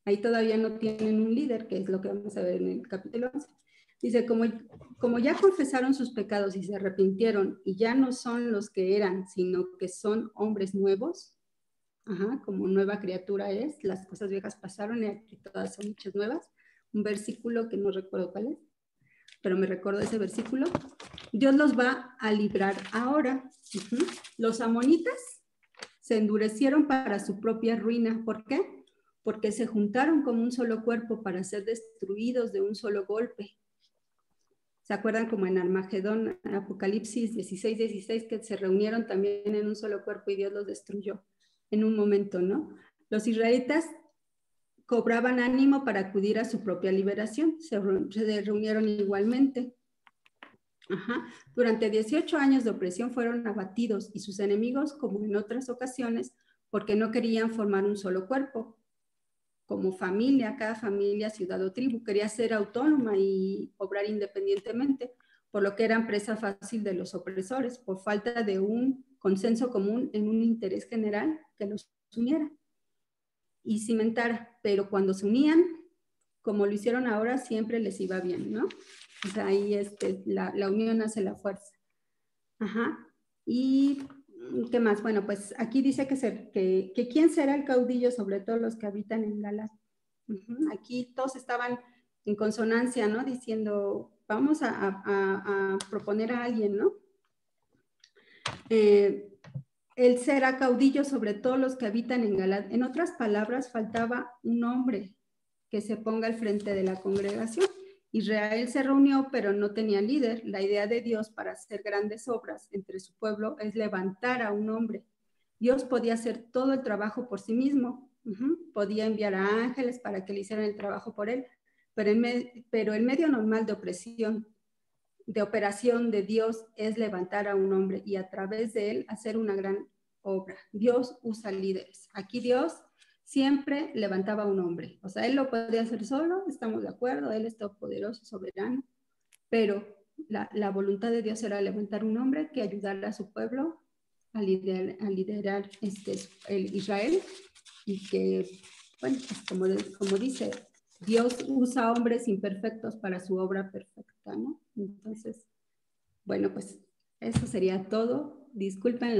Speaker 5: ahí todavía no tienen un líder, que es lo que vamos a ver en el capítulo 11. Dice, como ya confesaron sus pecados y se arrepintieron y ya no son los que eran, sino que son hombres nuevos, como nueva criatura es, las cosas viejas pasaron y aquí todas son hechas nuevas. Un versículo que no recuerdo cuál es, pero me recuerdo ese versículo. Dios los va a librar ahora. Los amonitas se endurecieron para su propia ruina. ¿Por qué? Porque se juntaron como un solo cuerpo para ser destruidos de un solo golpe. ¿Se acuerdan como en Armagedón, Apocalipsis 16:16, que se reunieron también en un solo cuerpo y Dios los destruyó en un momento, ¿no? Los israelitas cobraban ánimo para acudir a su propia liberación, se reunieron igualmente. Durante 18 años de opresión fueron abatidos y sus enemigos, como en otras ocasiones, porque no querían formar un solo cuerpo. como familia, cada familia, ciudad o tribu quería ser autónoma y obrar independientemente, por lo que eran presa fácil de los opresores, por falta de un consenso común en un interés general que los uniera y cimentara. Pero cuando se unían, como lo hicieron ahora, siempre les iba bien, ¿no? O sea, ahí la unión hace la fuerza. Ajá. Y ¿qué más? Bueno, pues aquí dice que quién será el caudillo sobre todos los que habitan en Galaad. Aquí todos estaban en consonancia, ¿no? Diciendo, vamos a proponer a alguien, ¿no? Él será caudillo sobre todos los que habitan en Galaad. En otras palabras, faltaba un hombre que se ponga al frente de la congregación. Israel se reunió, pero no tenía líder. La idea de Dios para hacer grandes obras entre su pueblo es levantar a un hombre. Dios podía hacer todo el trabajo por sí mismo. Podía enviar a ángeles para que le hicieran el trabajo por él. Pero el medio normal de operación de Dios es levantar a un hombre y a través de él hacer una gran obra. Dios usa líderes. Aquí Dios siempre levantaba a un hombre. O sea, él lo podía hacer solo, estamos de acuerdo, él es todopoderoso, soberano, pero la voluntad de Dios era levantar un hombre que ayudara a su pueblo a liderar el Israel y que, bueno, pues como dice, Dios usa hombres imperfectos para su obra perfecta, ¿no? Entonces, bueno, pues eso sería todo. Disculpen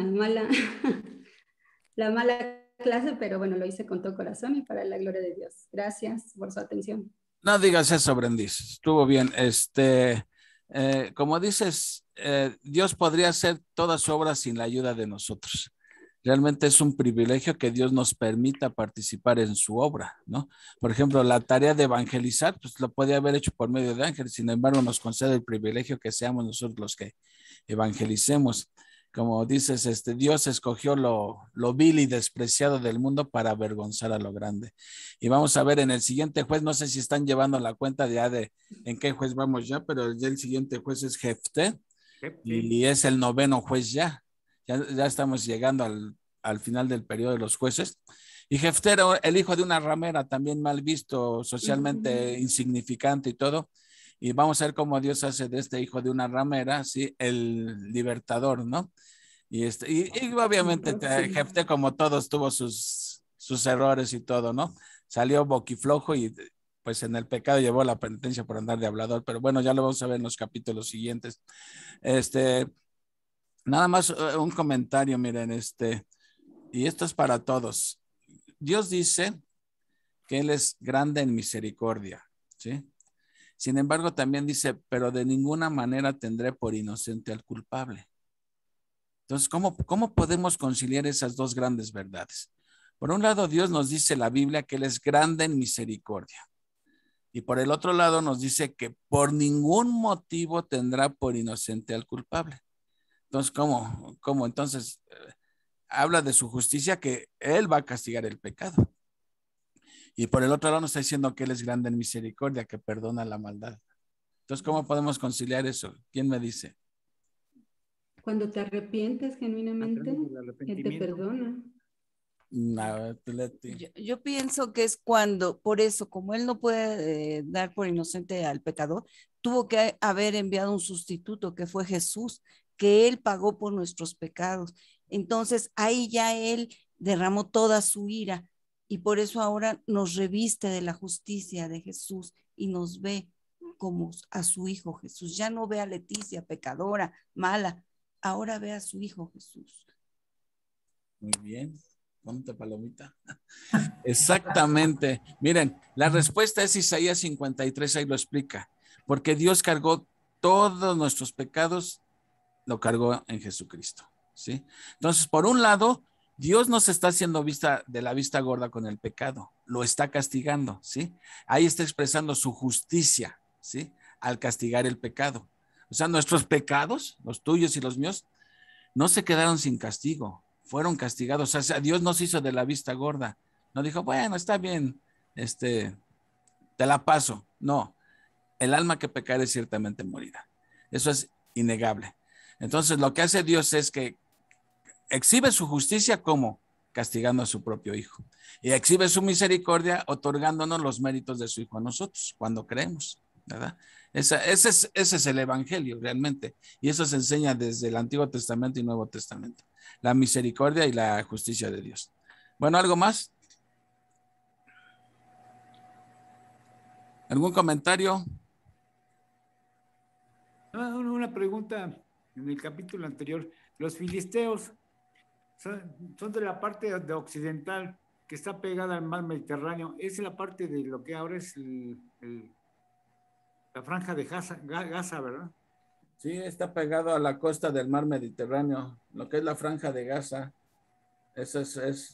Speaker 5: la mala clase, pero bueno, lo hice con todo corazón y para la gloria de Dios. Gracias por su atención.
Speaker 3: No digas eso, Brendis. Estuvo bien. Como dices, Dios podría hacer toda su obra sin la ayuda de nosotros. Realmente es un privilegio que Dios nos permita participar en su obra, ¿no? Por ejemplo, la tarea de evangelizar, pues lo podía haber hecho por medio de ángeles. Sin embargo, nos concede el privilegio que seamos nosotros los que evangelicemos. Como dices, Dios escogió lo vil y despreciado del mundo para avergonzar a lo grande. Y vamos a ver en el siguiente juez, no sé si están llevando la cuenta ya de en qué juez vamos ya, pero ya el siguiente juez es Jefté y es el 9º juez ya. Ya estamos llegando al final del periodo de los jueces. Y Jefté era el hijo de una ramera, también mal visto, socialmente insignificante y todo. Y vamos a ver cómo Dios hace de este hijo de una ramera, ¿sí? El libertador, ¿no? Y obviamente Jefté, como todos, tuvo sus errores y todo, ¿no? Salió boquiflojo y pues en el pecado llevó la penitencia por andar de hablador. Pero bueno, ya lo vamos a ver en los capítulos siguientes. Nada más un comentario, miren, y esto es para todos. Dios dice que Él es grande en misericordia, ¿sí? Sin embargo, también dice, pero de ninguna manera tendré por inocente al culpable. Entonces, ¿cómo podemos conciliar esas dos grandes verdades? Por un lado, Dios nos dice en la Biblia que Él es grande en misericordia. Y por el otro lado nos dice que por ningún motivo tendrá por inocente al culpable. Entonces, ¿cómo? Entonces, habla de su justicia, que Él va a castigar el pecado. Y por el otro lado nos está diciendo que Él es grande en misericordia, que perdona la maldad. Entonces, ¿cómo podemos conciliar eso? ¿Quién me dice?
Speaker 5: Cuando te arrepientes genuinamente, Él te perdona.
Speaker 4: Yo pienso que es cuando, por eso, como Él no puede dar por inocente al pecador, tuvo que haber enviado un sustituto que fue Jesús, que Él pagó por nuestros pecados. Entonces ahí ya Él derramó toda su ira y por eso ahora nos reviste de la justicia de Jesús y nos ve como a su Hijo Jesús. Ya no ve a Leticia, pecadora, mala, ahora ve a su Hijo Jesús.
Speaker 3: Muy bien. Ponte palomita. Exactamente. Miren, la respuesta es Isaías 53, ahí lo explica. Porque Dios cargó todos nuestros pecados, lo cargó en Jesucristo, ¿sí? Entonces, por un lado, Dios nos está haciendo de la vista gorda con el pecado, lo está castigando, ¿sí? Ahí está expresando su justicia, ¿sí? Al castigar el pecado. O sea, nuestros pecados, los tuyos y los míos, no se quedaron sin castigo, fueron castigados. O sea, Dios nos hizo de la vista gorda. No dijo, bueno, está bien, te la paso. No, el alma que pecare ciertamente morirá. Eso es innegable. Entonces, lo que hace Dios es que exhibe su justicia como castigando a su propio hijo. Y exhibe su misericordia otorgándonos los méritos de su hijo a nosotros cuando creemos, ¿verdad? Ese es el evangelio realmente. Y eso se enseña desde el Antiguo Testamento y Nuevo Testamento. La misericordia y la justicia de Dios. Bueno, ¿algo más? ¿Algún comentario?
Speaker 1: Una pregunta en el capítulo anterior. Los filisteos son de la parte de occidental que está pegada al mar Mediterráneo. Es la parte de lo que ahora es la franja de Gaza, ¿verdad?
Speaker 3: Sí, está pegado a la costa del mar Mediterráneo, lo que es la franja de Gaza. Eso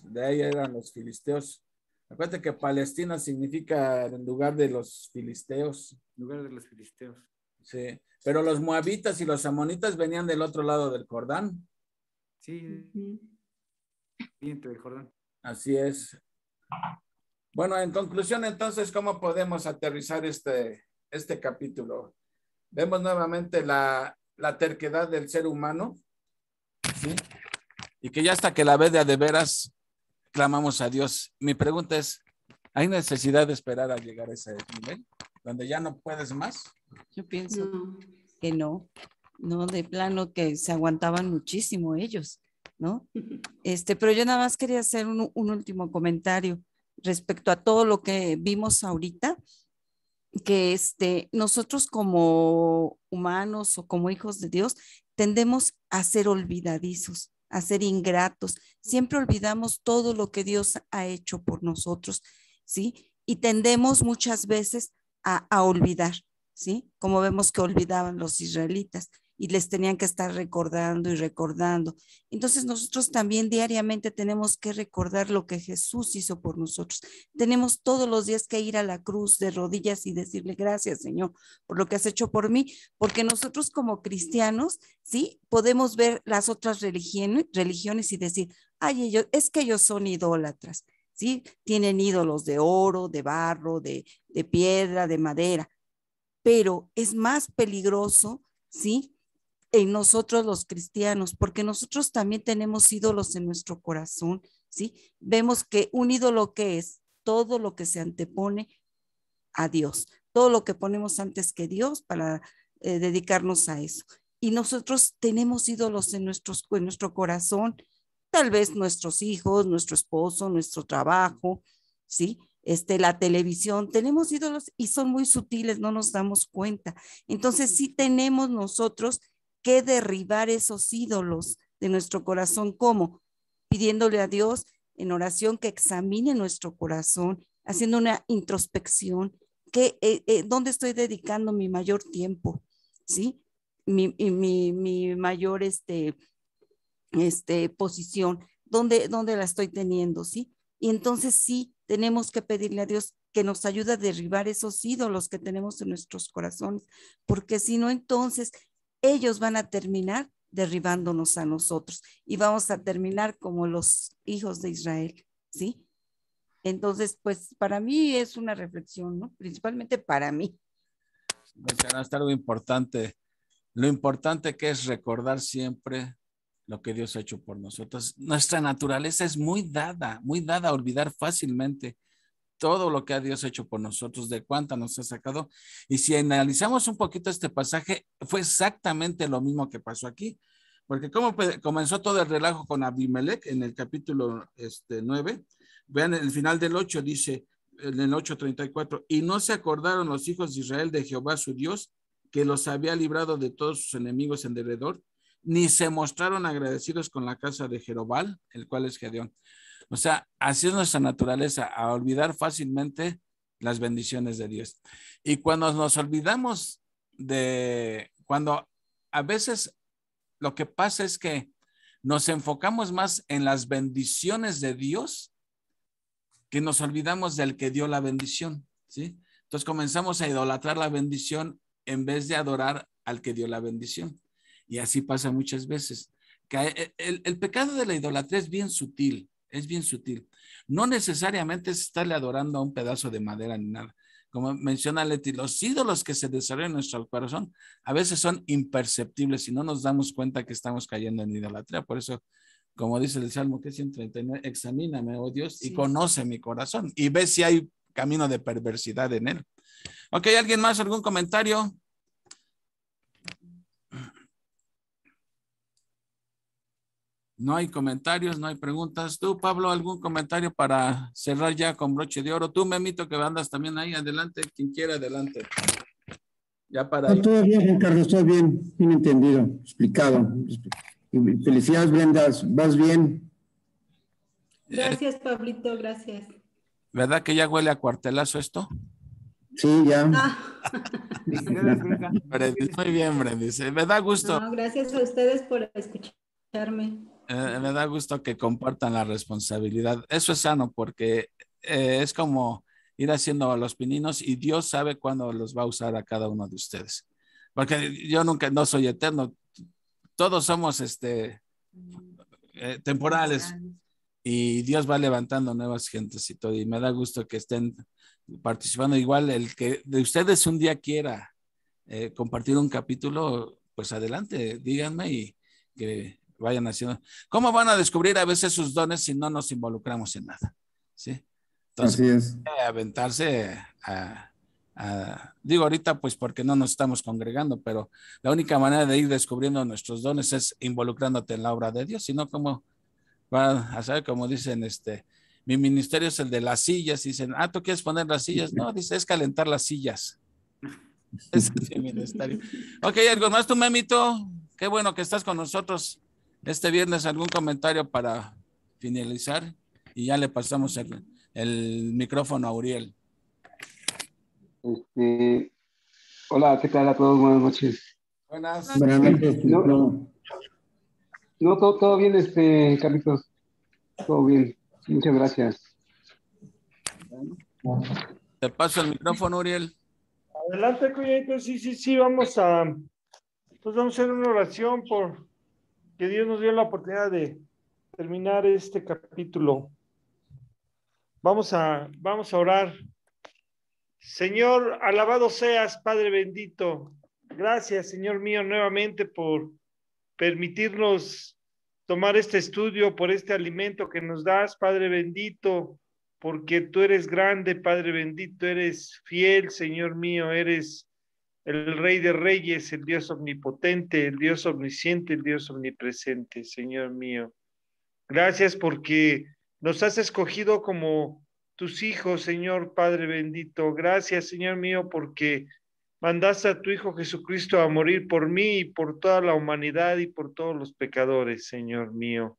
Speaker 3: de ahí eran los filisteos. Acuérdate que Palestina significa en lugar de los filisteos.
Speaker 1: Lugar de los filisteos.
Speaker 3: Sí, pero los moabitas y los amonitas venían del otro lado del Jordán.
Speaker 1: Sí, viento del Jordán.
Speaker 3: Así es. Bueno, en conclusión, entonces, ¿cómo podemos aterrizar este capítulo? Vemos nuevamente la terquedad del ser humano, ¿sí? Y que ya hasta que la ve de veras clamamos a Dios. Mi pregunta es, ¿hay necesidad de esperar a llegar a ese nivel? Donde ya no puedes más.
Speaker 4: Yo pienso que no, de plano que se aguantaban muchísimo ellos, ¿no? Pero yo nada más quería hacer un último comentario respecto a todo lo que vimos ahorita, que nosotros como humanos o como hijos de Dios tendemos a ser olvidadizos, a ser ingratos. Siempre olvidamos todo lo que Dios ha hecho por nosotros, ¿sí? Y tendemos muchas veces a olvidar, ¿sí? Como vemos que olvidaban los israelitas y les tenían que estar recordando y recordando. Entonces nosotros también diariamente tenemos que recordar lo que Jesús hizo por nosotros. Tenemos todos los días que ir a la cruz de rodillas y decirle gracias, Señor, por lo que has hecho por mí, porque nosotros como cristianos, ¿sí? Podemos ver las otras religiones y decir, ay, es que ellos son idólatras, ¿sí? Tienen ídolos de oro, de barro, de piedra, de madera, pero es más peligroso, ¿sí? En nosotros los cristianos, porque nosotros también tenemos ídolos en nuestro corazón, ¿sí? Vemos que un ídolo que es todo lo que se antepone a Dios, todo lo que ponemos antes que Dios para dedicarnos a eso. Y nosotros tenemos ídolos en nuestro corazón, tal vez nuestros hijos, nuestro esposo, nuestro trabajo, ¿sí? La televisión, tenemos ídolos y son muy sutiles, no nos damos cuenta. Entonces sí tenemos nosotros que derribar esos ídolos de nuestro corazón. ¿Cómo? Pidiéndole a Dios en oración que examine nuestro corazón, haciendo una introspección, ¿dónde estoy dedicando mi mayor tiempo? ¿Sí? Mi mayor posición, ¿dónde la estoy teniendo? ¿Sí? Y entonces sí, tenemos que pedirle a Dios que nos ayude a derribar esos ídolos que tenemos en nuestros corazones, porque si no, entonces ellos van a terminar derribándonos a nosotros y vamos a terminar como los hijos de Israel, ¿sí? Entonces, pues para mí es una reflexión, ¿no? Principalmente para mí.
Speaker 3: Mencionaste algo importante. Lo importante que es recordar siempre lo que Dios ha hecho por nosotros. Nuestra naturaleza es muy dada a olvidar fácilmente todo lo que a Dios ha hecho por nosotros, de cuánta nos ha sacado. Y si analizamos un poquito este pasaje, fue exactamente lo mismo que pasó aquí. Porque como comenzó todo el relajo con Abimelech en el capítulo 9, vean el final del 8, dice, en el 8:34, y no se acordaron los hijos de Israel de Jehová su Dios, que los había librado de todos sus enemigos en derredor, ni se mostraron agradecidos con la casa de Jerobal, el cual es Gedeón. O sea, así es nuestra naturaleza, a olvidar fácilmente las bendiciones de Dios. Y cuando nos olvidamos cuando a veces lo que pasa es que nos enfocamos más en las bendiciones de Dios que nos olvidamos del que dio la bendición, ¿sí? Entonces comenzamos a idolatrar la bendición en vez de adorar al que dio la bendición. Y así pasa muchas veces. Que el pecado de la idolatría es bien sutil. Es bien sutil. No necesariamente es estarle adorando a un pedazo de madera ni nada. Como menciona Leti, los ídolos que se desarrollan en nuestro corazón a veces son imperceptibles y no nos damos cuenta que estamos cayendo en idolatría. Por eso, como dice el Salmo que es 139, examíname, oh Dios, y
Speaker 4: Sí.
Speaker 3: conoce mi corazón y ve si hay camino de perversidad en él. Ok, ¿alguien más? ¿Algún comentario? No hay comentarios, no hay preguntas. Tú, Pablo, ¿algún comentario para cerrar ya con broche de oro? Tú, Memito, que andas también ahí, adelante, quien quiera, adelante. Ya para
Speaker 2: No,
Speaker 3: ir.
Speaker 2: todo bien, Juan Carlos, todo bien, bien entendido, explicado. Y felicidades, Brenda, vas bien.
Speaker 5: Gracias, Pablito, gracias.
Speaker 3: ¿Verdad que ya huele a cuartelazo esto?
Speaker 2: Sí, ya.
Speaker 5: Ah,
Speaker 1: Felicidades, Brenda.
Speaker 3: Brendis, muy bien, Brendis. Me da gusto.
Speaker 5: no, gracias a ustedes por escucharme.
Speaker 3: Me da gusto que compartan la responsabilidad. Eso es sano porque es como ir haciendo los pininos y Dios sabe cuándo los va a usar a cada uno de ustedes. Porque yo nunca, no soy eterno. Todos somos temporales y Dios va levantando nuevas gentes y todo. Y me da gusto que estén participando. Igual el que de ustedes un día quiera compartir un capítulo, pues adelante, díganme y que vayan haciendo. ¿Cómo van a descubrir a veces sus dones si no nos involucramos en nada? ¿Sí? Entonces,
Speaker 2: Así es.
Speaker 3: aventarse digo ahorita pues porque no nos estamos congregando, pero la única manera de ir descubriendo nuestros dones es involucrándote en la obra de Dios, sino como va a saber, como dicen, mi ministerio es el de las sillas, y dicen, ¿tú quieres poner las sillas? No, dice, es calentar las sillas. Ese es mi ministerio. Ok, ¿algo más tú, Memito? Qué bueno que estás con nosotros este viernes. ¿Algún comentario para finalizar? Y ya le pasamos el micrófono a Uriel.
Speaker 8: Hola, ¿qué tal a todos? Buenas noches.
Speaker 3: Buenas.
Speaker 2: Buenas noches.
Speaker 8: No, todo bien, Carlitos. Todo bien. Muchas gracias.
Speaker 3: Te paso el micrófono, Uriel.
Speaker 7: Adelante, cuñadito. Sí, vamos a hacer una oración por que Dios nos dio la oportunidad de terminar este capítulo. Vamos a orar. Señor, alabado seas, Padre bendito. Gracias, Señor mío, nuevamente por permitirnos tomar este estudio, por este alimento que nos das, Padre bendito, porque tú eres grande, Padre bendito, eres fiel, Señor mío, eres el Rey de Reyes, el Dios omnipotente, el Dios omnisciente, el Dios omnipresente, Señor mío. Gracias porque nos has escogido como tus hijos, Señor Padre bendito. Gracias, Señor mío, porque mandaste a tu Hijo Jesucristo a morir por mí y por toda la humanidad y por todos los pecadores, Señor mío.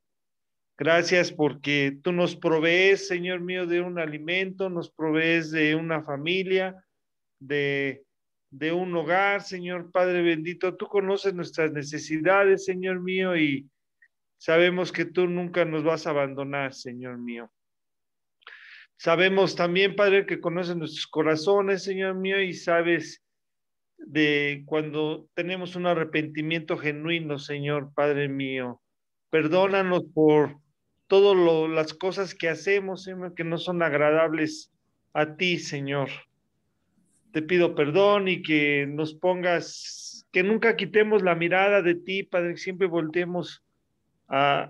Speaker 7: Gracias porque tú nos provees, Señor mío, de un alimento, nos provees de una familia, de un hogar, Señor Padre bendito. Tú conoces nuestras necesidades, Señor mío, y sabemos que tú nunca nos vas a abandonar, Señor mío. Sabemos también, Padre, que conoces nuestros corazones, Señor mío, y sabes de cuando tenemos un arrepentimiento genuino, Señor Padre mío. Perdónanos por todas las cosas que hacemos, Señor, que no son agradables a ti, Señor. Te pido perdón y que nos pongas, que nunca quitemos la mirada de ti, Padre, que siempre volteemos a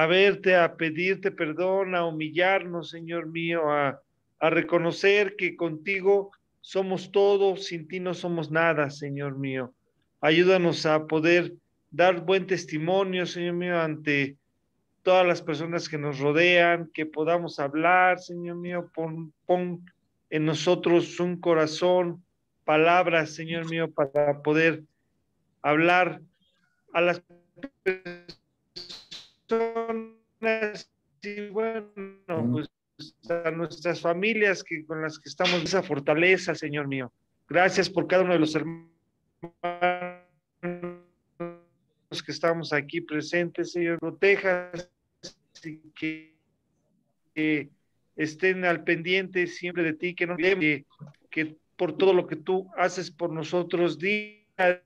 Speaker 7: verte, a pedirte perdón, a humillarnos, Señor mío, a reconocer que contigo somos todo, sin ti no somos nada, Señor mío. Ayúdanos a poder dar buen testimonio, Señor mío, ante todas las personas que nos rodean, que podamos hablar, Señor mío, pon en nosotros un corazón, palabras, Señor mío, para poder hablar a las personas y bueno, pues a nuestras familias con las que estamos, esa fortaleza, Señor mío. Gracias por cada uno de los hermanos que estamos aquí presentes, Señor. Protejas y que estén al pendiente siempre de ti, que no que por todo lo que tú haces por nosotros día a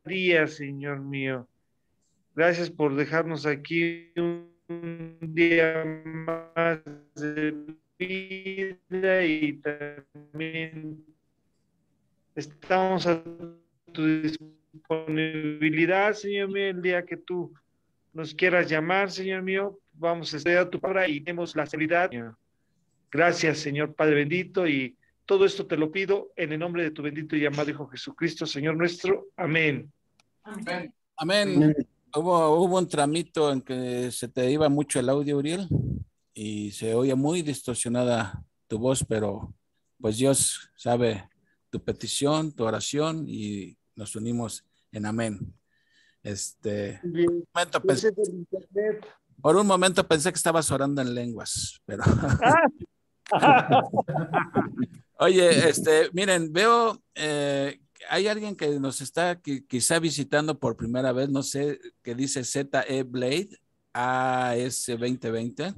Speaker 7: día, Señor mío. Gracias por dejarnos aquí un día más de vida y también estamos a tu disponibilidad, Señor mío, el día que tú nos quieras llamar, Señor mío, vamos a estudiar tu palabra y tenemos la seguridad. Gracias, Señor Padre bendito, y todo esto te lo pido en el nombre de tu bendito y amado Hijo Jesucristo, Señor nuestro. Amén.
Speaker 3: Amén. Amén. Hubo un tramito en que se te iba mucho el audio, Uriel, y se oye muy distorsionada tu voz, pero pues Dios sabe tu petición, tu oración, y nos unimos en amén. Por un momento pensé que estabas orando en lenguas, pero oye, miren, veo, hay alguien que nos está quizá visitando por primera vez, no sé, que dice ZE Blade AS 2020.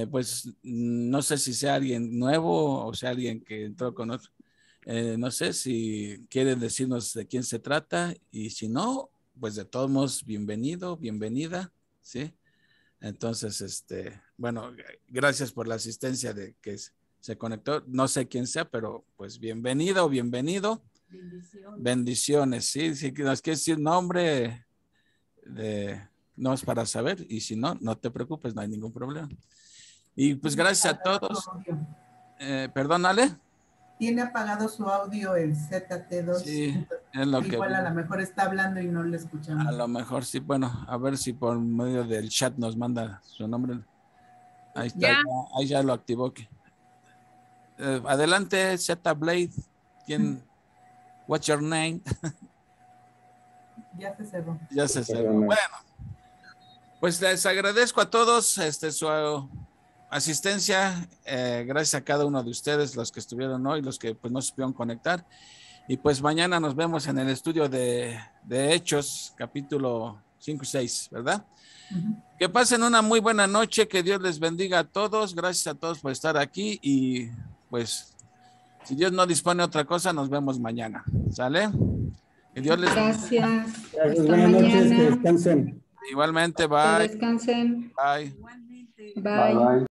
Speaker 3: Pues no sé si sea alguien nuevo o sea alguien que entró con otro. No sé si quieren decirnos de quién se trata, y si no, pues de todos modos, bienvenido, bienvenida, ¿sí? Entonces, bueno, gracias por la asistencia de que se conectó. No sé quién sea, pero pues bienvenido o bienvenido. Bendiciones. Bendiciones, sí, sí, nos quiere decir nombre, no es para saber, y si no, no te preocupes, no hay ningún problema. Y pues gracias a todos. Perdón, Ale.
Speaker 6: Tiene apagado su audio el ZT2.
Speaker 3: Sí, es lo que...
Speaker 6: Igual a lo mejor está hablando y no le escuchamos.
Speaker 3: A lo mejor sí, bueno, a ver si por medio del chat nos manda su nombre. Ahí está,
Speaker 4: ya.
Speaker 3: Ahí ya lo activó. Adelante, Z Blade. ¿Quién? What's your name?
Speaker 6: Ya se cerró.
Speaker 3: Ya se cerró. Bueno, pues les agradezco a todos su asistencia. Gracias a cada uno de ustedes, los que estuvieron hoy, los que pues no se pudieron conectar. Y pues mañana nos vemos en el estudio de Hechos, capítulo 5 y 6, ¿verdad? Que pasen una muy buena noche, que Dios les bendiga a todos. Gracias a todos por estar aquí, y pues si Dios no dispone otra cosa, nos vemos mañana. ¿Sale? Que Dios les
Speaker 5: Gracias.
Speaker 2: Gracias,
Speaker 5: Hasta
Speaker 2: buenas noches,
Speaker 5: mañana.
Speaker 2: que descansen.
Speaker 3: Igualmente,
Speaker 5: Que
Speaker 3: bye.
Speaker 5: descansen.
Speaker 3: Bye.
Speaker 5: Bye.
Speaker 8: Bye.